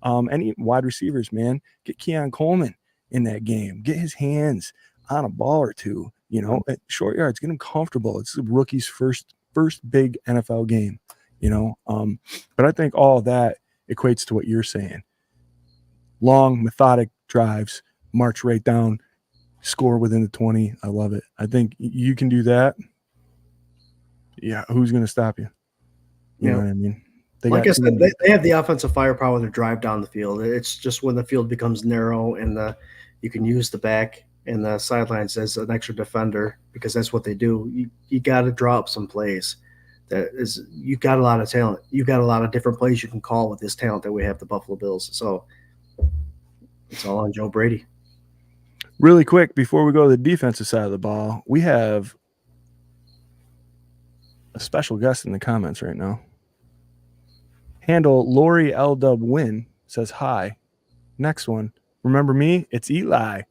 Speaker 1: any wide receivers, man. Get Keon Coleman in that game. Get his hands on a ball or two. At short yards, get him comfortable. It's the rookie's first big NFL game, But I think all of that equates to what you're saying. Long, methodic drives, march right down, score within the 20. I love it. I think you can do that. Yeah, who's going to stop you? You know what I mean?
Speaker 2: Like I said, they have the offensive firepower to drive down the field. It's just when the field becomes narrow and you can use the back and the sidelines as an extra defender because that's what they do. You got to draw up some plays. You got a lot of talent. You got a lot of different plays you can call with this talent that we have, the Buffalo Bills. So it's all on Joe Brady.
Speaker 1: Really quick, before we go to the defensive side of the ball, we have a special guest in the comments right now. Handle Lori L. Dub Win says hi. Next one. Remember me? It's Eli.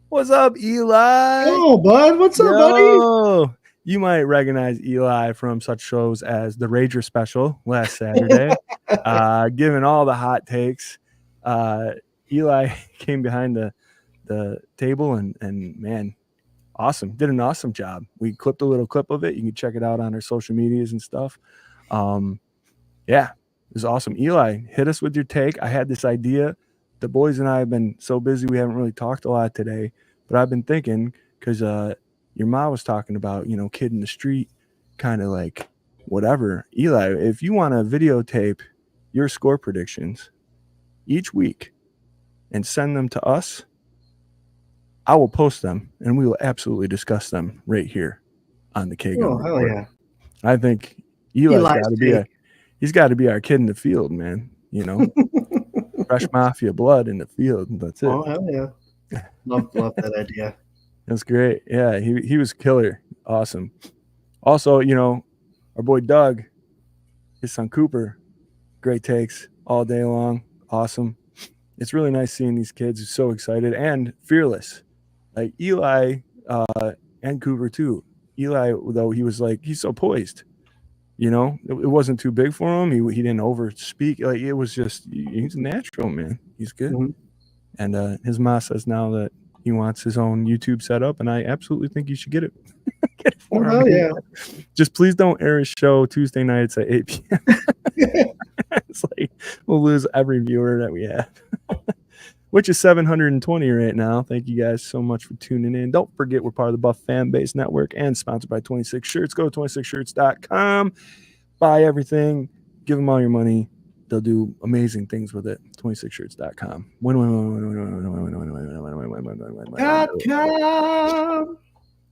Speaker 1: What's up, Eli?
Speaker 2: Oh, bud. What's up, buddy?
Speaker 1: Yo, you might recognize Eli from such shows as the Rager Special last Saturday, giving all the hot takes. Eli came behind the table and man, awesome. Did an awesome job. We clipped a little clip of it. You can check it out on our social medias and stuff. Yeah, it was awesome. Eli, hit us with your take. I had this idea. The boys and I have been so busy we haven't really talked a lot today, but I've been thinking because your mom was talking about, kid in the street, kind of like whatever. Eli, if you want to videotape your score predictions each week and send them to us, I will post them and we will absolutely discuss them right here on the K-Gun
Speaker 2: Oh, hell
Speaker 1: Report.
Speaker 2: yeah.
Speaker 1: I think Eli's got to be our kid in the field, man. Fresh Mafia blood in the field. That's it.
Speaker 2: Oh, hell yeah. Love that idea.
Speaker 1: That's great. Yeah, he was killer. Awesome. Also, our boy Doug, his son Cooper, great takes all day long. Awesome. It's really nice seeing these kids who are so excited and fearless. Like Eli and Cooper too. Eli, though, he's so poised. It wasn't too big for him. He didn't overspeak. Like it was just he's a natural, man. He's good. Mm-hmm. And his ma says now that he wants his own YouTube setup, and I absolutely think you should get it. Get it for him.
Speaker 2: Yeah.
Speaker 1: Just please don't air his show Tuesday nights at 8 p.m. It's like we'll lose every viewer that we have. Which is 720 right now. Thank you guys so much for tuning in. Don't forget we're part of the Buff Fan Base Network and sponsored by 26 Shirts. Go to 26shirts.com. Buy everything. Give them all your money. They'll do amazing things with it. 26shirts.com.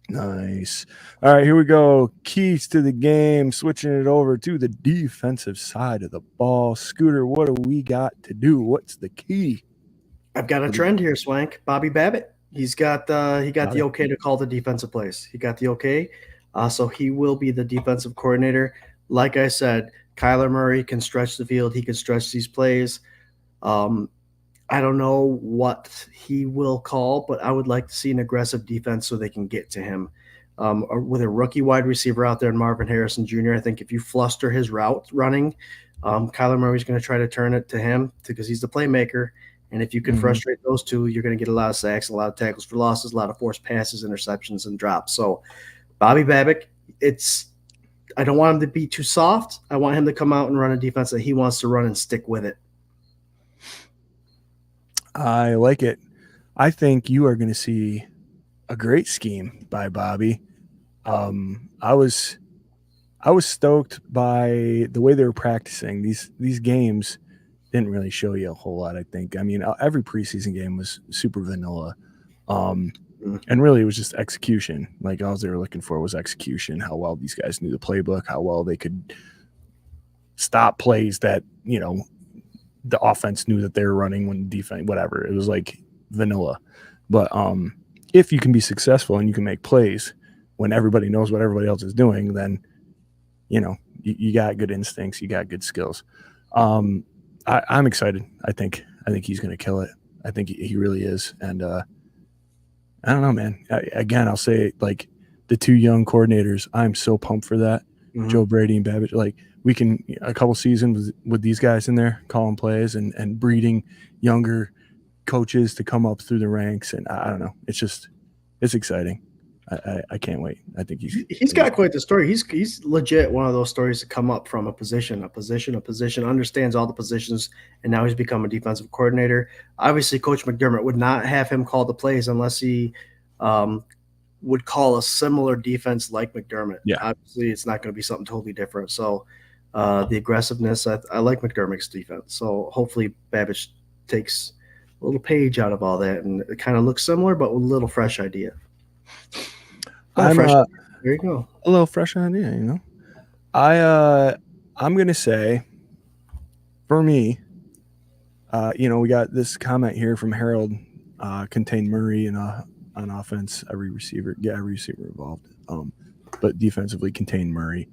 Speaker 1: Nice. All right, here we go. Keys to the game. Switching it over to the defensive side of the ball. Scooter, what do we got to do? What's the key?
Speaker 2: I've got a trend here, Swank. Bobby Babbitt. He's got the okay to call the defensive plays. He got the okay. So he will be the defensive coordinator. Like I said, Kyler Murray can stretch the field. He can stretch these plays. I don't know what he will call, but I would like to see an aggressive defense so they can get to him. With a rookie wide receiver out there, Marvin Harrison Jr., I think if you fluster his route running, Kyler Murray's going to try to turn it to him because he's the playmaker. And if you can frustrate those two, you're going to get a lot of sacks, a lot of tackles for losses, a lot of forced passes, interceptions, and drops. So Bobby Babbitt, I don't want him to be too soft. I want him to come out and run a defense that he wants to run and stick with it.
Speaker 1: I like it. I think you are going to see a great scheme by Bobby. I was stoked by the way they were practicing. These games didn't really show you a whole lot, I think. I mean, every preseason game was super vanilla. And really it was just execution. Like all they were looking for was execution, how well these guys knew the playbook, how well they could stop plays that, the offense knew that they were running when defense, whatever. It was like vanilla. But if you can be successful and you can make plays when everybody knows what everybody else is doing, then, you got good instincts, you got good skills. I'm excited. I think he's going to kill it. I think he really is. And I don't know, man. Again, I'll say like the two young coordinators, I'm so pumped for that. Joe Brady and Babbitt. Like we can a couple seasons with these guys in there calling plays and breeding younger coaches to come up through the ranks. And I don't know. It's exciting. I can't wait. I think
Speaker 2: he's got quite the story. He's legit one of those stories to come up from a position, understands all the positions, and now he's become a defensive coordinator. Obviously, Coach McDermott would not have him call the plays unless he would call a similar defense like McDermott.
Speaker 1: Yeah.
Speaker 2: Obviously, it's not going to be something totally different. So the aggressiveness, I like McDermott's defense. So hopefully Babbitt takes a little page out of all that, and it kind of looks similar, but with a little fresh idea. There you go.
Speaker 1: A little fresh idea, I'm gonna say, for me, we got this comment here from Harold, contained Murray in a on offense, every receiver involved. But defensively contain Murray.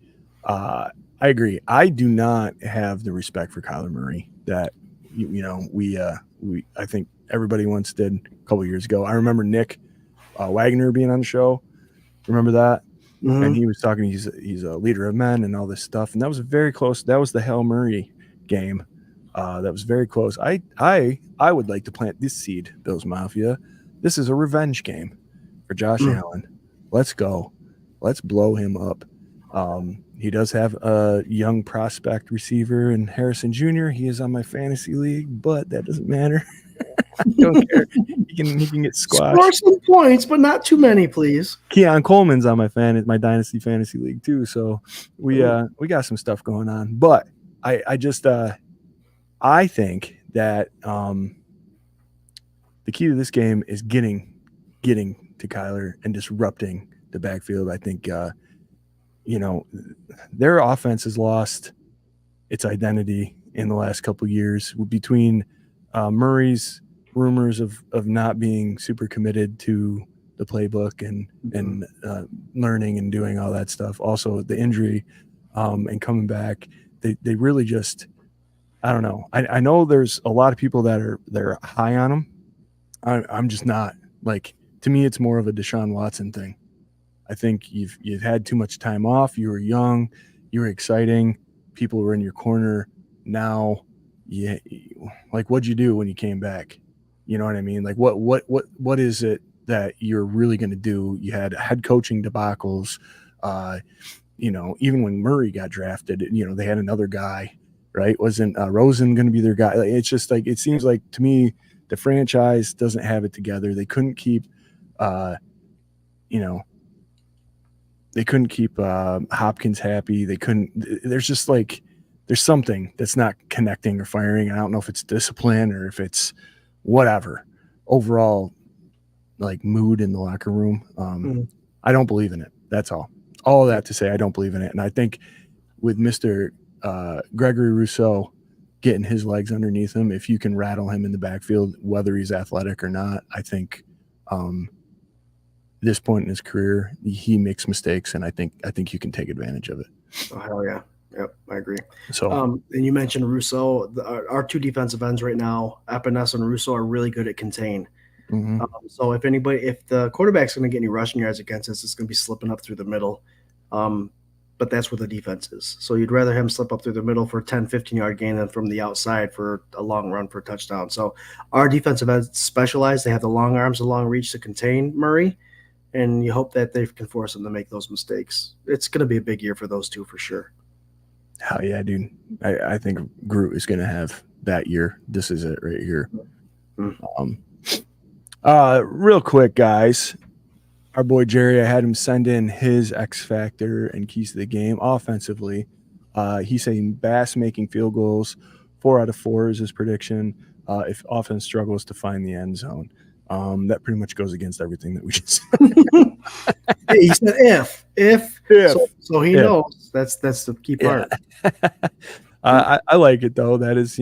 Speaker 1: I agree. I do not have the respect for Kyler Murray that we I think everybody once did a couple years ago. I remember Nick Wagner being on the show. Remember that?
Speaker 2: Mm-hmm.
Speaker 1: And he was talking. He's a leader of men and all this stuff. And that was very close. That was the Hail Murray game. That was very close. I would like to plant this seed, Bills Mafia. This is a revenge game for Josh Allen. Let's go. Let's blow him up. He does have a young prospect receiver in Harrison Jr. He is on my fantasy league, but that doesn't matter. I don't care. He can get squashed.
Speaker 2: Score some points, but not too many, please.
Speaker 1: Keon Coleman's on my dynasty fantasy league too, so we got some stuff going on. But I think that the key to this game is getting to Kyler and disrupting the backfield. I think their offense has lost its identity in the last couple of years between Murray's rumors of not being super committed to the playbook and learning and doing all that stuff. Also the injury and coming back, they really just, I don't know. I know there's a lot of people they're high on him. I'm just not. Like, to me, it's more of a Deshaun Watson thing. I think you've had too much time off. You were young, you were exciting. People were in your corner. Now, like, what'd you do when you came back? You know what I mean? Like, what is it that you're really going to do? You had head coaching debacles. Even when Murray got drafted, they had another guy, right? Wasn't Rosen going to be their guy? It's just like, it seems like to me the franchise doesn't have it together. They couldn't keep, Hopkins happy. There's just like, there's something that's not connecting or firing. I don't know if it's discipline or if it's whatever. Overall, like, mood in the locker room. I don't believe in it. That's all. All of that to say, I don't believe in it. And I think with Mr. Gregory Rousseau getting his legs underneath him, if you can rattle him in the backfield, whether he's athletic or not, I think this point in his career, he makes mistakes, and I think you can take advantage of it.
Speaker 2: Oh, hell yeah. Yep, I agree.
Speaker 1: So,
Speaker 2: and you mentioned Rousseau. Our two defensive ends right now, Epinesa and Rousseau, are really good at contain.
Speaker 1: mm-hmm.
Speaker 2: So if the quarterback's going to get any rushing yards against us, it's going to be slipping up through the middle. But that's where the defense is. So you'd rather him slip up through the middle for a 10, 15-yard gain than from the outside for a long run for a touchdown. So our defensive ends specialize. They have the long arms, the long reach to contain Murray, and you hope that they can force him to make those mistakes. It's going to be a big year for those two for sure.
Speaker 1: Hell yeah, dude. I think Groot is going to have that year. This is it right here. Real quick, guys. Our boy Jerry, I had him send in his X factor and keys to the game offensively. He's saying Bass making field goals, 4 out of 4 is his prediction. If offense struggles to find the end zone, that pretty much goes against everything that we just said.
Speaker 2: He said if. So he knows that's the key part.
Speaker 1: Yeah. I like it though. That is,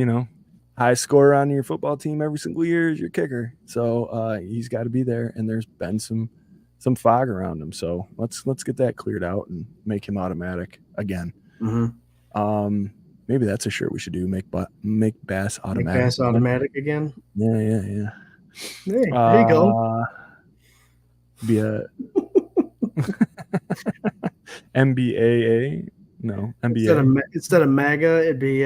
Speaker 1: high scorer on your football team every single year is your kicker. So he's got to be there, and there's been some fog around him. So let's get that cleared out and make him automatic again.
Speaker 2: Mm-hmm.
Speaker 1: Maybe that's a shirt we should do. Make Bass automatic.
Speaker 2: Make Bass automatic again.
Speaker 1: Yeah.
Speaker 2: Hey, there you go.
Speaker 1: Be a MBAA. No, MBA.
Speaker 2: Instead of MAGA, it'd be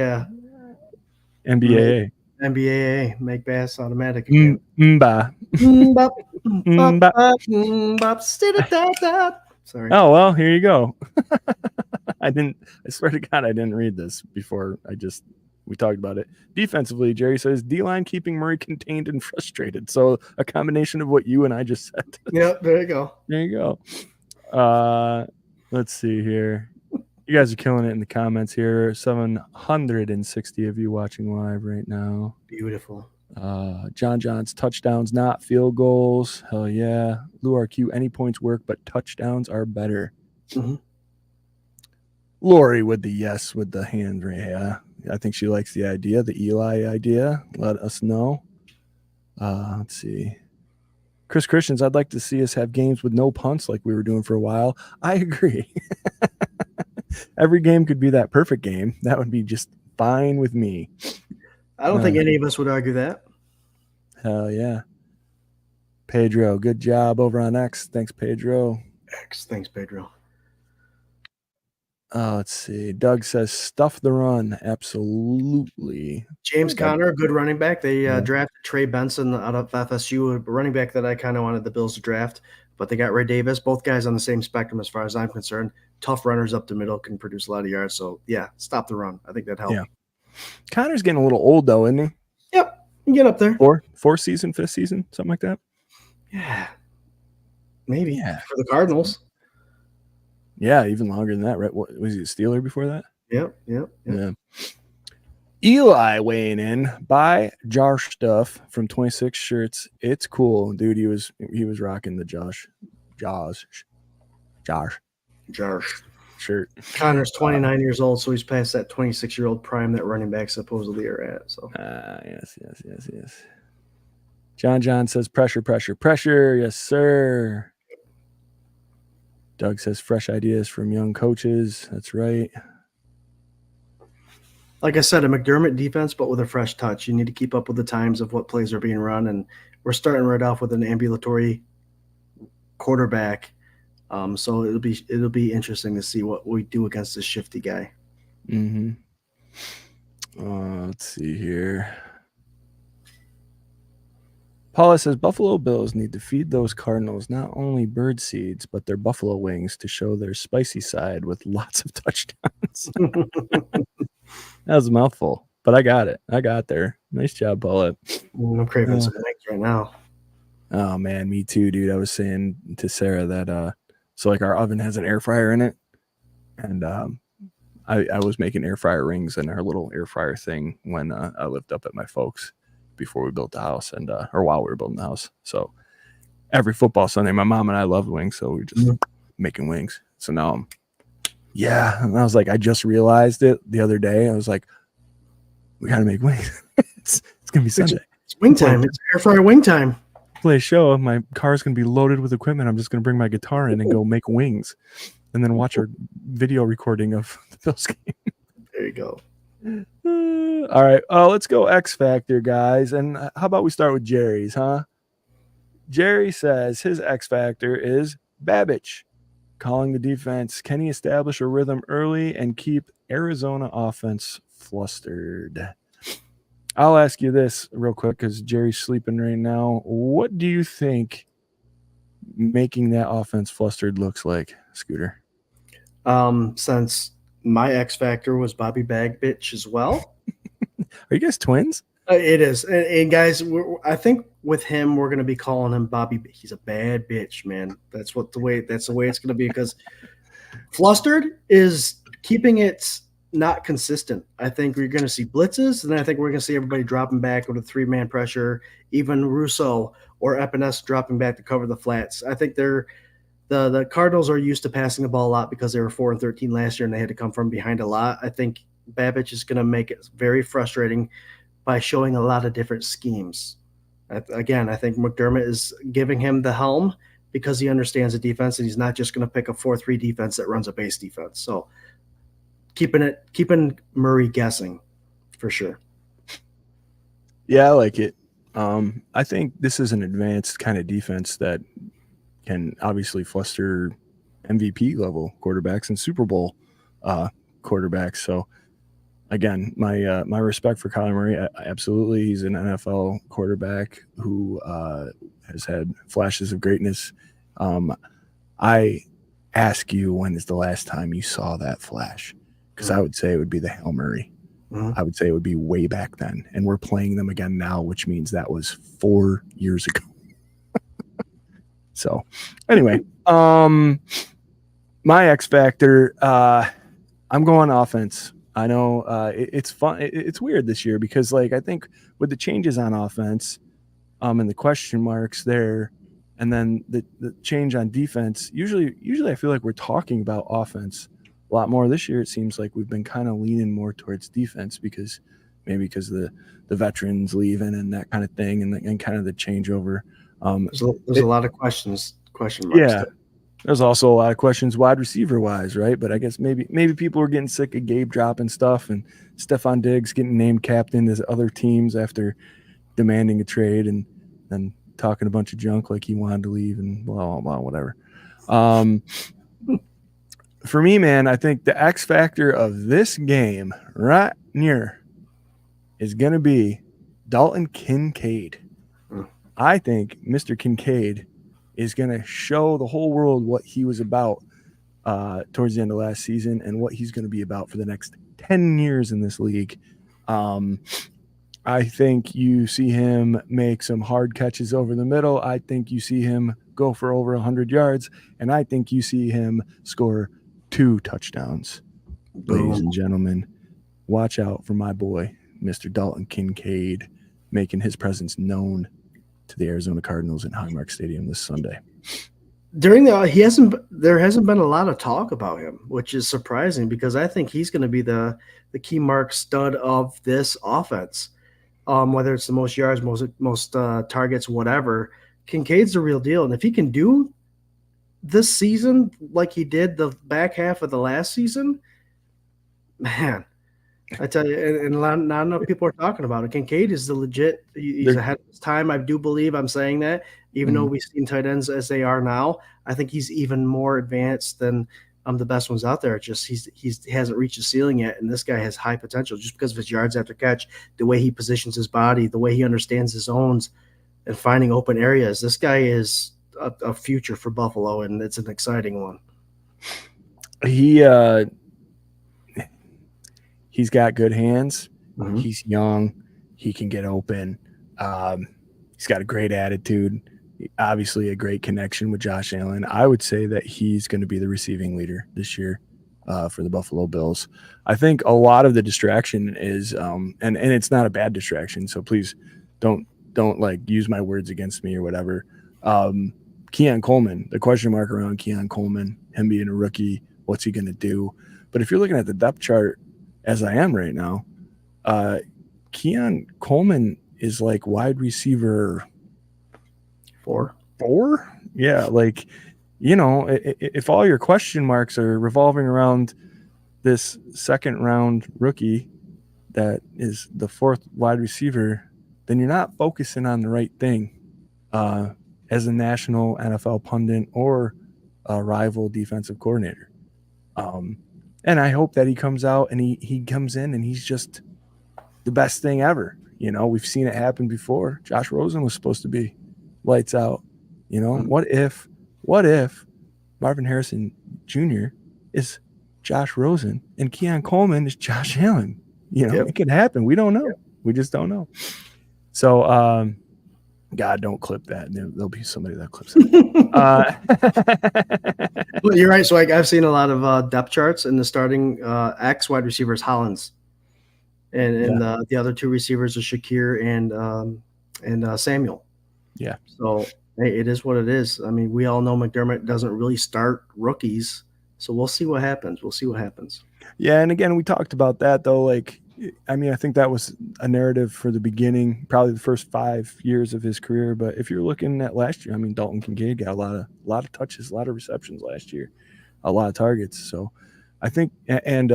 Speaker 1: MBAA.
Speaker 2: MBAA. Make Bass automatic again. Sorry.
Speaker 1: Oh, well, here you go. I swear to God, I didn't read this before. We talked about it. Defensively, Jerry says D-line keeping Murray contained and frustrated. So a combination of what you and I just said.
Speaker 2: Yep, there you go.
Speaker 1: There you go. Let's see here. You guys are killing it in the comments here. 760 of you watching live right now.
Speaker 2: Beautiful.
Speaker 1: John's touchdowns, not field goals. Hell yeah. Lou RQ, any points work, but touchdowns are better.
Speaker 2: Mm-hmm.
Speaker 1: Lori with the hand right. Yeah. I think she likes the idea, the Eli idea. Let us know. Let's see. Chris Christians, I'd like to see us have games with no punts like we were doing for a while. I agree. Every game could be that perfect game. That would be just fine with me.
Speaker 2: I don't think any of us would argue that.
Speaker 1: Hell yeah. Pedro, good job over on X. Thanks, Pedro.
Speaker 2: Thanks, Pedro.
Speaker 1: Let's see. Doug says stuff the run. Absolutely.
Speaker 2: James Conner, good running back. They drafted Trey Benson out of FSU, a running back that I kind of wanted the Bills to draft, but they got Ray Davis. Both guys on the same spectrum as far as I'm concerned. Tough runners up the middle, can produce a lot of yards. So, yeah, stop the run. I think that helped.
Speaker 1: Yeah. Conner's getting a little old, though, isn't he?
Speaker 2: Yep. You get up there.
Speaker 1: Fourth season, fifth season, something like that?
Speaker 2: Yeah. Maybe. Yeah. For the Cardinals.
Speaker 1: Yeah, even longer than that, right? What, was he a Steeler before that?
Speaker 2: Yep.
Speaker 1: Yeah. Eli weighing in by Josh Stuff from 26 Shirts. It's cool, dude. He was rocking the Josh shirt.
Speaker 2: Connor's 29 years old, so he's past that 26-year-old prime that running backs supposedly are at. So
Speaker 1: yes. John says pressure. Yes, sir. Doug says fresh ideas from young coaches. That's right.
Speaker 2: Like I said, a McDermott defense, but with a fresh touch. You need to keep up with the times of what plays are being run, and we're starting right off with an ambulatory quarterback. So it'll be interesting to see what we do against this shifty guy.
Speaker 1: Mm-hmm. Let's see here. Paula says Buffalo Bills need to feed those Cardinals not only bird seeds, but their buffalo wings to show their spicy side with lots of touchdowns. That was a mouthful, but I got it. I got there. Nice job, Paula.
Speaker 2: I'm craving some wings right now.
Speaker 1: Oh, man, me too, dude. I was saying to Sarah that so like our oven has an air fryer in it, and I was making air fryer rings in our little air fryer thing when I lived up at my folks before we built the house, and or while we were building the house. So every football Sunday, my mom and I loved wings, so we were just making wings. So now and I was like, I just realized it the other day. I was like, we gotta make wings. it's gonna be Sunday.
Speaker 2: It's wing time. It's air fryer wing time.
Speaker 1: Play a show. My car's gonna be loaded with equipment. I'm just gonna bring my guitar in and go make wings, and then watch our video recording of the Bills game.
Speaker 2: There you go.
Speaker 1: All right. Let's go X Factor, guys. And how about we start with Jerry's, huh? Jerry says his X Factor is Babich calling the defense. Can he establish a rhythm early and keep Arizona offense flustered? I'll ask you this real quick because Jerry's sleeping right now. What do you think making that offense flustered looks like, Scooter?
Speaker 2: Since my X Factor was Bobby Bagbitch as well.
Speaker 1: Are you guys twins?
Speaker 2: It is. And guys, I think with him, we're going to be calling him Bobby. He's a bad bitch, man. That's the way it's going to be, because flustered is keeping it not consistent. I think we're going to see blitzes, and then I think we're going to see everybody dropping back with a three-man pressure, even Russo or Epinesa dropping back to cover the flats. I think the Cardinals are used to passing the ball a lot because they were 4-13 last year and they had to come from behind a lot. I think Babich is going to make it very frustrating by showing a lot of different schemes. Again, I think McDermott is giving him the helm because he understands the defense, and he's not just going to pick a 4-3 defense that runs a base defense. So keeping Murray guessing for sure.
Speaker 1: Yeah, I like it. I think this is an advanced kind of defense that can obviously fluster MVP level quarterbacks and Super Bowl quarterbacks. So again, my respect for Kyler Murray. Absolutely, he's an NFL quarterback who has had flashes of greatness. I ask you, when is the last time you saw that flash? Because I would say it would be the Hail Murray. I would say it would be way back then, and we're playing them again now, which means that was 4 years ago. So anyway, my X Factor, I'm going offense. I know it's fun. It's weird this year because, like, I think with the changes on offense and the question marks there, and then the change on defense, usually I feel like we're talking about offense a lot more. This year it seems like we've been kind of leaning more towards defense because the veterans leaving and that kind of thing, and kind of the changeover
Speaker 2: There's a lot of question marks.
Speaker 1: Yeah. There's also a lot of questions wide receiver wise, right? But I guess maybe people are getting sick of Gabe dropping stuff and Stephon Diggs getting named captain as other teams after demanding a trade and then talking a bunch of junk like he wanted to leave and blah, blah, blah, whatever. For me, man, I think the X factor of this game right near is going to be Dalton Kincaid. I think Mr. Kincaid is going to show the whole world what he was about towards the end of last season and what he's going to be about for the next 10 years in this league. I think you see him make some hard catches over the middle. I think you see him go for over 100 yards. And I think you see him score 2 touchdowns. Ladies and gentlemen, watch out for my boy, Mr. Dalton Kincaid, making his presence known to the Arizona Cardinals in Highmark Stadium this Sunday.
Speaker 2: There hasn't been a lot of talk about him, which is surprising because I think he's going to be the key mark stud of this offense. Whether it's the most yards, most targets, whatever, Kincaid's the real deal. And if he can do this season like he did the back half of the last season, man, I tell you, and not enough people are talking about it. Kincaid is the legit. He's ahead of his time. I do believe I'm saying that, even though we've seen tight ends as they are now. I think he's even more advanced than the best ones out there. It's just he hasn't reached the ceiling yet, and this guy has high potential just because of his yards after catch, the way he positions his body, the way he understands his zones, and finding open areas. This guy is a future for Buffalo, and it's an exciting one.
Speaker 1: He's got good hands. Mm-hmm. He's young. He can get open. He's got a great attitude. Obviously, a great connection with Josh Allen. I would say that he's going to be the receiving leader this year for the Buffalo Bills. I think a lot of the distraction is, and it's not a bad distraction, so please don't like use my words against me or whatever. Keon Coleman, the question mark around Keon Coleman, him being a rookie, what's he going to do? But if you're looking at the depth chart, as I am right now, Keon Coleman is like wide receiver
Speaker 2: 4.
Speaker 1: Yeah, like, if all your question marks are revolving around this second round rookie that is the 4th wide receiver, then you're not focusing on the right thing as a national NFL pundit or a rival defensive coordinator. And I hope that he comes out and he comes in and he's just the best thing ever. We've seen it happen before. Josh Rosen was supposed to be lights out. What if Marvin Harrison Jr. is Josh Rosen and Keon Coleman is Josh Allen? It could happen. We don't know. Yep. We just don't know. So, God, don't clip that. There'll be somebody that clips it.
Speaker 2: Well, you're right. So I've seen a lot of depth charts, and the starting X wide receivers Hollins, and the other 2 receivers are Shakir and Samuel.
Speaker 1: Yeah.
Speaker 2: So hey, it is what it is. I mean, we all know McDermott doesn't really start rookies, so we'll see what happens.
Speaker 1: Yeah, and again, we talked about that though. Like, I mean, I think that was a narrative for the beginning, probably the first 5 years of his career. But if you're looking at last year, I mean, Dalton Kincaid got a lot of touches, a lot of receptions last year, a lot of targets. So I think, and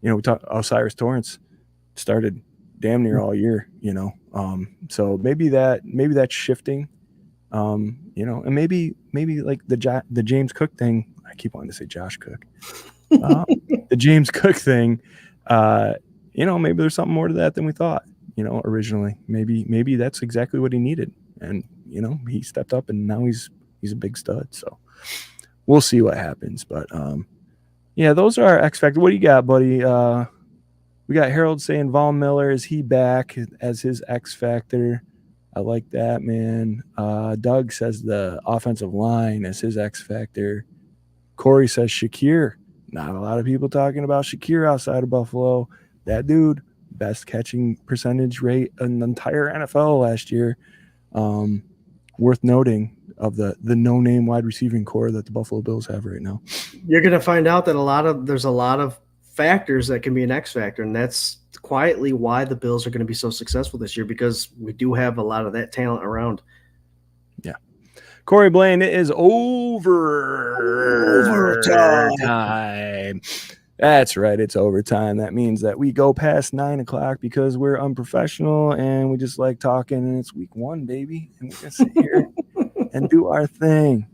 Speaker 1: we talked Osiris Torrance started damn near all year, so maybe that's shifting, and maybe like the James Cook thing. I keep wanting to say Josh Cook, the James Cook thing. Maybe there's something more to that than we thought, originally. Maybe that's exactly what he needed. And, he stepped up and now he's a big stud. So we'll see what happens. But, those are our X factor. What do you got, buddy? We got Harold saying Von Miller, is he back as his X factor? I like that, man. Doug says the offensive line as his X factor. Corey says Shakir. Not a lot of people talking about Shakir outside of Buffalo. That dude, best catching percentage rate in the entire NFL last year. Worth noting of the no-name wide receiving core that the Buffalo Bills have right now.
Speaker 2: You're going to find out that there's a lot of factors that can be an X factor, and that's quietly why the Bills are going to be so successful this year, because we do have a lot of that talent around.
Speaker 1: Corey Blaine, it is overtime. That's right. It's overtime. That means that we go past 9 o'clock because we're unprofessional and we just like talking, and it's week 1, baby. And we're going to sit here and do our thing.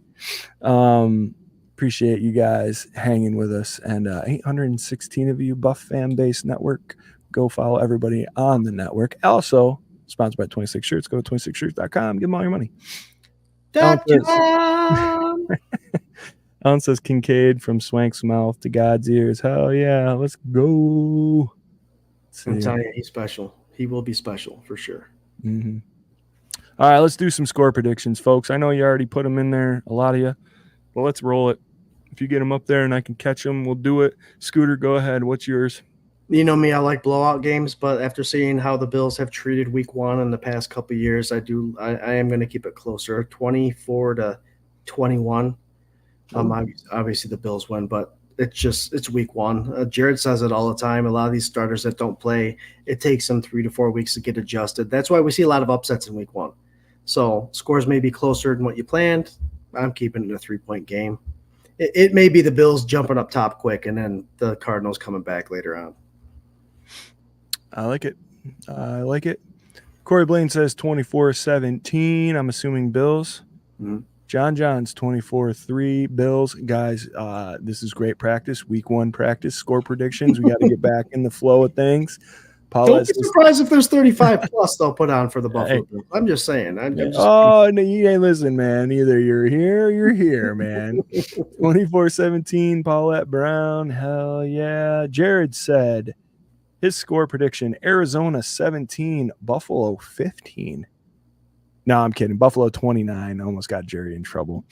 Speaker 1: Appreciate you guys hanging with us. And 816 of you, Buff Fan Base Network. Go follow everybody on the network. Also, sponsored by 26 Shirts. Go to 26shirts.com. Give them all your money. Alan says Kincaid from Swank's mouth to God's ears. Hell yeah, let's go.
Speaker 2: I'm telling you, he's special. He will be special for sure.
Speaker 1: Mm-hmm. All right, let's do some score predictions, folks. I know you already put them in there, a lot of you, but let's roll it. If you get them up there and I can catch them, we'll do it. Scooter, go ahead. What's yours?
Speaker 2: You know me, I like blowout games, but after seeing how the Bills have treated week 1 in the past couple of years, I am going to keep it closer, 24-21. Obviously the Bills win, but it's week 1. Jarrod says it all the time. A lot of these starters that don't play, it takes them 3 to 4 weeks to get adjusted. That's why we see a lot of upsets in week 1. So scores may be closer than what you planned. I'm keeping it a 3-point game. It may be the Bills jumping up top quick and then the Cardinals coming back later on.
Speaker 1: I like it. Corey Blaine says 24-17. I'm assuming Bills.
Speaker 2: Mm-hmm.
Speaker 1: John John's 24-3 Bills. Guys, this is great practice. Week 1 practice. Score predictions. We got to get back in the flow of things.
Speaker 2: Don't be surprised if there's 35 plus they'll put on for the Buffalo Bills. I'm just saying.
Speaker 1: No, you ain't listen, man. Either you're here or you're here, man. 24-17, Paulette Brown. Hell yeah. Jarrod said his score prediction, Arizona 17, Buffalo 15. No, I'm kidding. Buffalo 29. Almost got Jerry in trouble.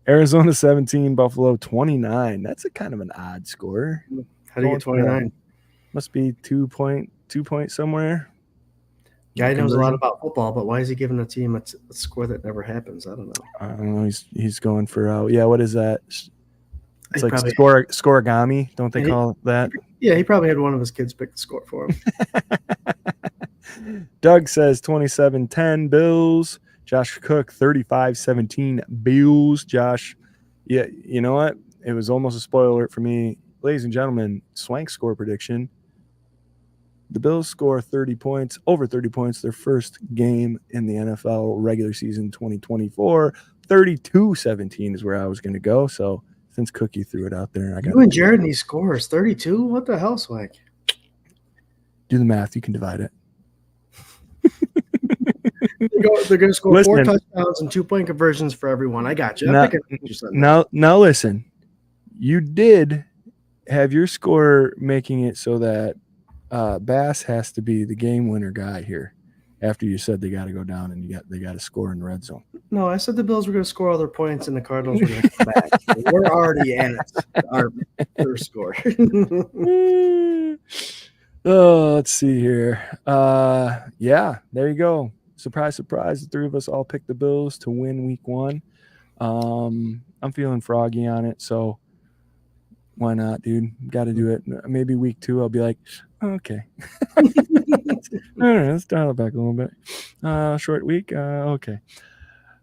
Speaker 1: Arizona 17, Buffalo 29. That's a kind of an odd score.
Speaker 2: How do you get 29?
Speaker 1: Must be 2 point somewhere.
Speaker 2: Guy knows a lot about football, but why is he giving a team a score that never happens? I don't know.
Speaker 1: I don't know. He's going for what is that? It's like scoregami. Don't they call it that?
Speaker 2: Yeah, he probably had one of his kids pick the score for him.
Speaker 1: Doug says 27-10 Bills. Josh Cook 35-17 Bills. Josh, yeah, you know what? It was almost a spoiler alert for me. Ladies and gentlemen, Swank score prediction. The Bills score 30 points, over 30 points, their first game in the NFL regular season 2024. 32-17 is where I was going to go. So since Cookie threw it out there, I got
Speaker 2: you and Jarrod and these scores 32. What the hell, Swank?
Speaker 1: Do the math. You can divide it.
Speaker 2: They're going to score 4 touchdowns and 2-point conversions for everyone. I got you.
Speaker 1: Now listen. You did have your score making it so that Bass has to be the game winner guy here. After you said they got to go down and they got to score in the red zone.
Speaker 2: No, I said the Bills were going to score all their points and the Cardinals were going to come back. So we're already at our first score.
Speaker 1: Oh, let's see here. Yeah, there you go. Surprise, surprise. The 3 of us all picked the Bills to win week 1. I'm feeling froggy on it, so why not, dude? Got to do it. Maybe week 2, I'll be like, okay. All right, let's dial it back a little bit. Short week. Okay.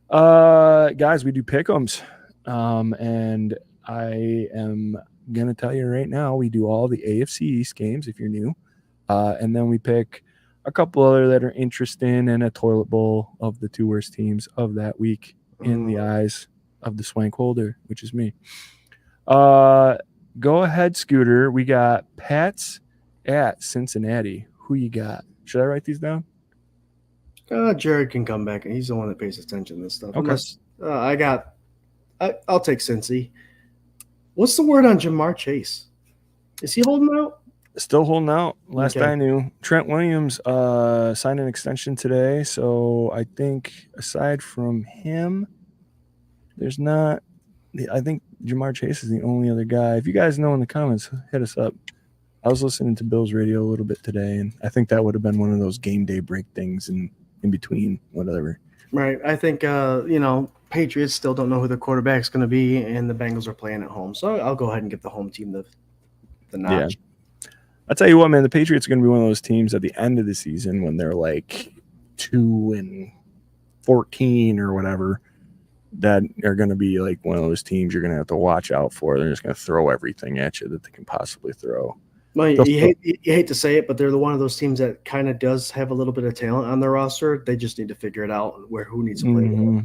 Speaker 1: Guys, we do pick'ems. And I am going to tell you right now, we do all the AFC East games if you're new. And then we pick a couple other that are interesting and a toilet bowl of the 2 worst teams of that week in the eyes of the Swank holder, which is me. Go ahead, Scooter. We got Pats at Cincinnati. Who you got? Should I write these down?
Speaker 2: Jarrod can come back, and he's the one that pays attention to this stuff.
Speaker 1: Okay.
Speaker 2: I'll take Cincy. What's the word on Jamar Chase? Is he holding out?
Speaker 1: Still holding out. Last I knew. Trent Williams signed an extension today, so I think aside from him, there's not. I think Jamar Chase is the only other guy. If you guys know in the comments, hit us up. I was listening to Bills radio a little bit today, and I think that would have been one of those game day break things in between, whatever.
Speaker 2: Right. I think, Patriots still don't know who the quarterback's going to be, and the Bengals are playing at home. So I'll go ahead and give the home team the notch.
Speaker 1: Yeah. I'll tell you what, man, the Patriots are going to be one of those teams at the end of the season when they're like 2-14 or whatever. that are going to be like one of those teams you're going to have to watch out for. They're just going to throw everything at you that they can possibly throw.
Speaker 2: Well, you hate to say it, but they're one of those teams that kind of does have a little bit of talent on their roster. They just need to figure it out who needs to play.
Speaker 1: A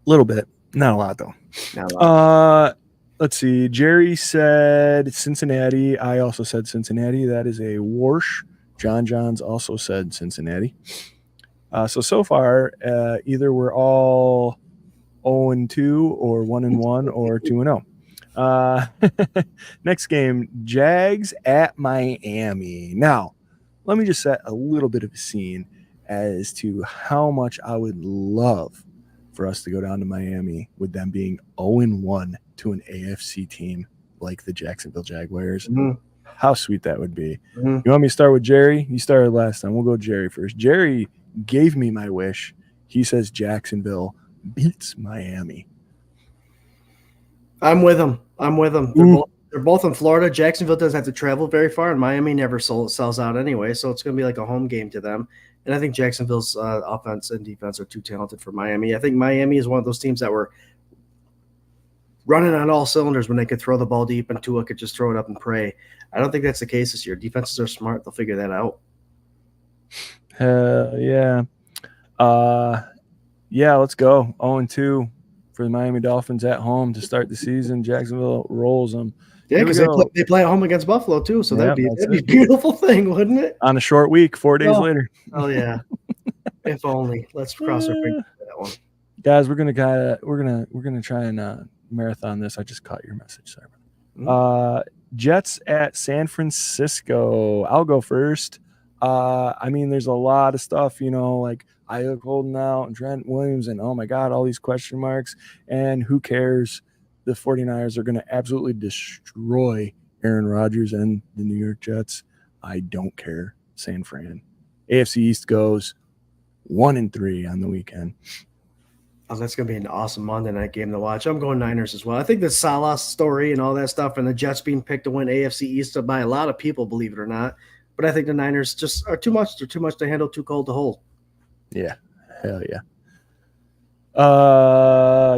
Speaker 1: little bit, not a lot though.
Speaker 2: Not a lot.
Speaker 1: Let's see. Jerry said Cincinnati. I also said Cincinnati. That is a wash. John's also said Cincinnati. So far, either we're all 0-2 or 1-1 or 2-0. Next game, Jags at Miami. Now, let me just set a little bit of a scene as to how much I would love for us to go down to Miami with them being 0-1 to an AFC team like the Jacksonville Jaguars.
Speaker 2: Mm-hmm.
Speaker 1: How sweet that would be. Mm-hmm. You want me to start with Jerry? You started last time. We'll go Jerry first. Jerry gave me my wish. He says Jacksonville beats Miami.
Speaker 2: I'm with him. They're both in Florida. Jacksonville doesn't have to travel very far, and Miami never sells out anyway, so it's going to be like a home game to them. And I think Jacksonville's offense and defense are too talented for Miami. I think Miami is one of those teams that were running on all cylinders when they could throw the ball deep and Tua could just throw it up and pray. I don't think that's the case this year. Defenses are smart. They'll figure that out.
Speaker 1: Yeah. Let's go. 0-2 for the Miami Dolphins at home to start the season. Jacksonville rolls them.
Speaker 2: Yeah, because they play at home against Buffalo too, so that'd be a beautiful thing, wouldn't it?
Speaker 1: On a short week, 4 days later.
Speaker 2: Oh yeah. If only. Let's cross our fingers for that one.
Speaker 1: Guys, we're gonna try and marathon this. I just caught your message, sorry. Mm-hmm. Jets at San Francisco. I'll go first. There's a lot of stuff, like Ayuk holding out and Trent Williams and oh my God, all these question marks. And who cares? The 49ers are going to absolutely destroy Aaron Rodgers and the New York Jets. I don't care. San Fran. AFC East goes 1-3 on the weekend.
Speaker 2: Oh, that's going to be an awesome Monday night game to watch. I'm going Niners as well. I think the Salah story and all that stuff and the Jets being picked to win AFC East by a lot of people, believe it or not. But I think the Niners just are too much. They're too much to handle, too cold to hold.
Speaker 1: Yeah. Hell yeah.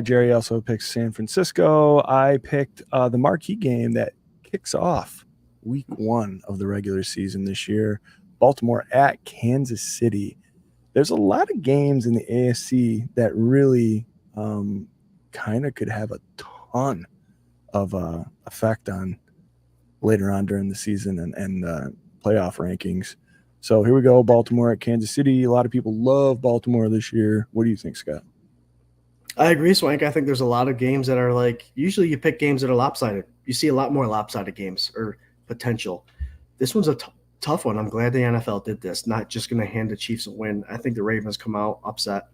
Speaker 1: Jerry also picks San Francisco. I picked the marquee game that kicks off week 1 of the regular season this year. Baltimore at Kansas City. There's a lot of games in the AFC that really kind of could have a ton of effect on later on during the season and playoff rankings. So here we go, Baltimore at Kansas City. A lot of people love Baltimore this year. What do you think, Scott?
Speaker 2: I agree, Swank. I think there's a lot of games that are usually you pick games that are lopsided. You see a lot more lopsided games or potential. This one's a tough one. I'm glad the NFL did this. Not just going to hand the Chiefs a win. I think the Ravens come out upset.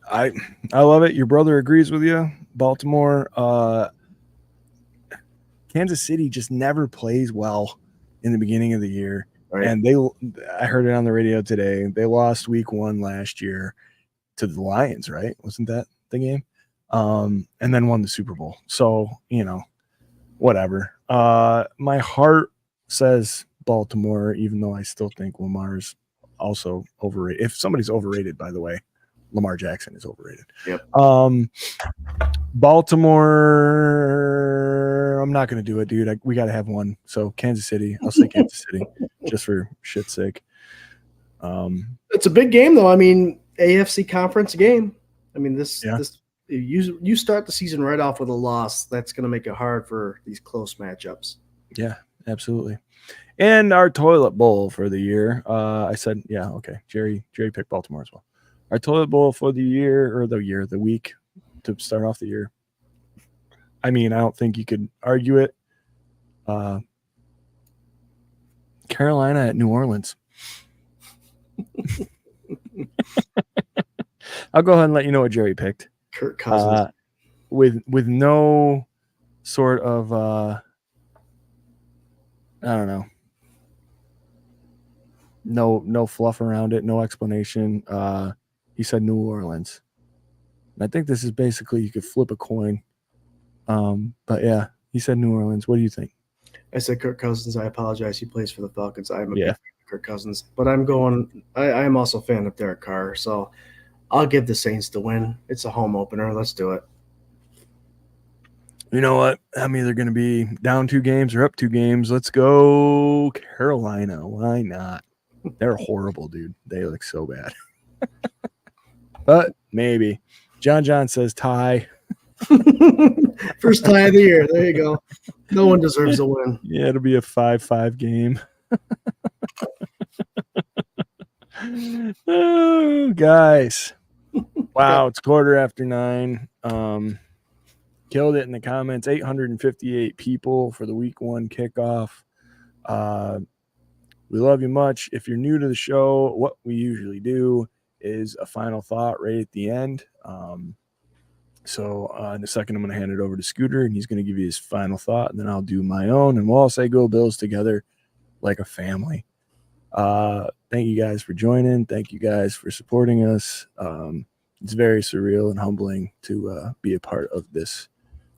Speaker 1: I love it. Your brother agrees with you. Baltimore, Kansas City just never plays well in the beginning of the year. Right. And I heard it on the radio today. They lost week 1 last year to the Lions, right? Wasn't that the game? And then won the Super Bowl. So, whatever. My heart says Baltimore, even though I still think Lamar's also overrated. If somebody's overrated, by the way, Lamar Jackson is overrated.
Speaker 2: Yep.
Speaker 1: Baltimore, I'm not going to do it, dude. We got to have one. So Kansas City, I'll say Kansas City just for shit's sake.
Speaker 2: It's a big game, though. AFC conference game. This you start the season right off with a loss. That's going to make it hard for these close matchups.
Speaker 1: Yeah, absolutely. And our toilet bowl for the year. I said, yeah, okay. Jerry picked Baltimore as well. Our toilet bowl for the week to start off the year. I don't think you could argue it. Carolina at New Orleans. I'll go ahead and let you know what Jerry picked.
Speaker 2: Kirk Cousins.
Speaker 1: With no sort of I don't know. No fluff around it, no explanation. He said New Orleans. And I think this is basically you could flip a coin. But yeah, he said New Orleans. What do you think?
Speaker 2: I said Kirk Cousins. I apologize. He plays for the Falcons. I'm a big fan of Kirk Cousins. But I'm going I am also a fan of Derek Carr. So I'll give the Saints the win. It's a home opener. Let's do it.
Speaker 1: You know what? I'm either going to be down 2 games or up 2 games. Let's go Carolina. Why not? They're horrible, dude. They look so bad. But maybe. John says tie.
Speaker 2: First tie of the year. There you go. No one deserves a win.
Speaker 1: Yeah, it'll be a 5-5 game. Oh, guys. Wow, it's 9:15. Killed it in the comments. 858 people for the week 1 kickoff. We love you much. If you're new to the show, what we usually do is a final thought right at the end. So in a second, I'm going to hand it over to Scooter, and he's going to give you his final thought, and then I'll do my own, and we'll all say go Bills together like a family. Thank you guys for joining. Thank you guys for supporting us. It's very surreal and humbling to be a part of this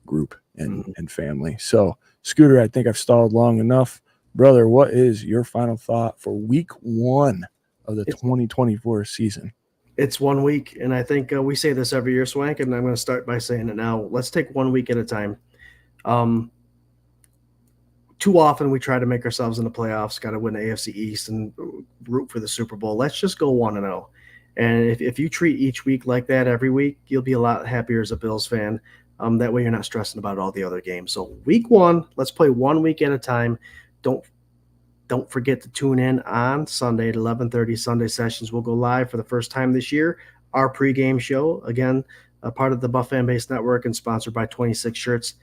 Speaker 1: group and family. So, Scooter, I think I've stalled long enough. Brother, what is your final thought for week 1 of the 2024 season?
Speaker 2: It's 1 week, and I think we say this every year, Swank, and I'm going to start by saying it now. Let's take 1 week at a time. Too often we try to make ourselves in the playoffs, got to win the AFC East and root for the Super Bowl. Let's just go 1-0. And if you treat each week like that every week, you'll be a lot happier as a Bills fan. That way you're not stressing about all the other games. So week 1, let's play 1 week at a time. Don't forget to tune in on Sunday at 11:30. Sunday sessions will go live for the first time this year. Our pregame show, again, a part of the Buff Fan Base Network and sponsored by 26 Shirts.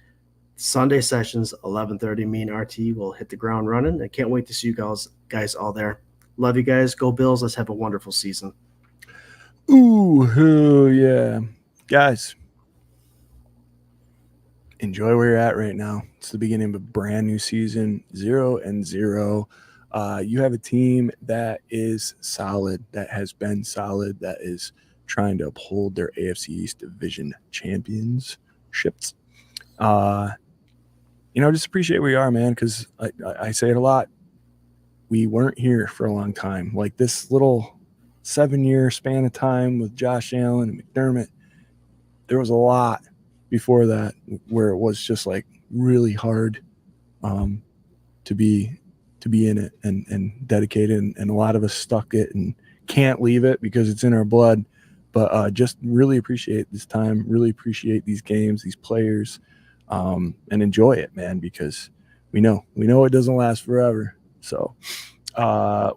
Speaker 2: Sunday sessions, 11:30. Me and RT will hit the ground running. I can't wait to see you guys all there. Love you guys. Go Bills. Let's have a wonderful season.
Speaker 1: Ooh, yeah. Guys, enjoy where you're at right now. It's the beginning of a brand new season, 0-0. You have a team that is solid, that has been solid, that is trying to uphold their AFC East division championships. Just appreciate where you are, man, because I say it a lot. We weren't here for a long time. Like this little 7-year span of time with Josh Allen and McDermott, there was a lot before that where it was just like really hard to be in it and dedicated, and a lot of us stuck it and can't leave it because it's in our blood. But just really appreciate this time, really appreciate these games, these players, and enjoy it, man, because we know it doesn't last forever. So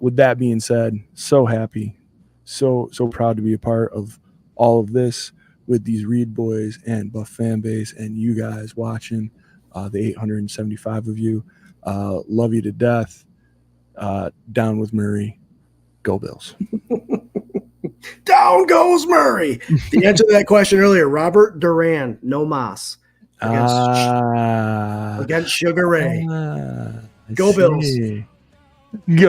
Speaker 1: with that being said, so happy, so proud to be a part of all of this with these Reed boys and Buff Fan Base and you guys watching, the 875 of you. Love you to death. Down with Murray. Go Bills.
Speaker 2: Down goes Murray. The answer to that question earlier, Robert Duran, no mas. Against Sugar Ray. Go Bills.
Speaker 1: Go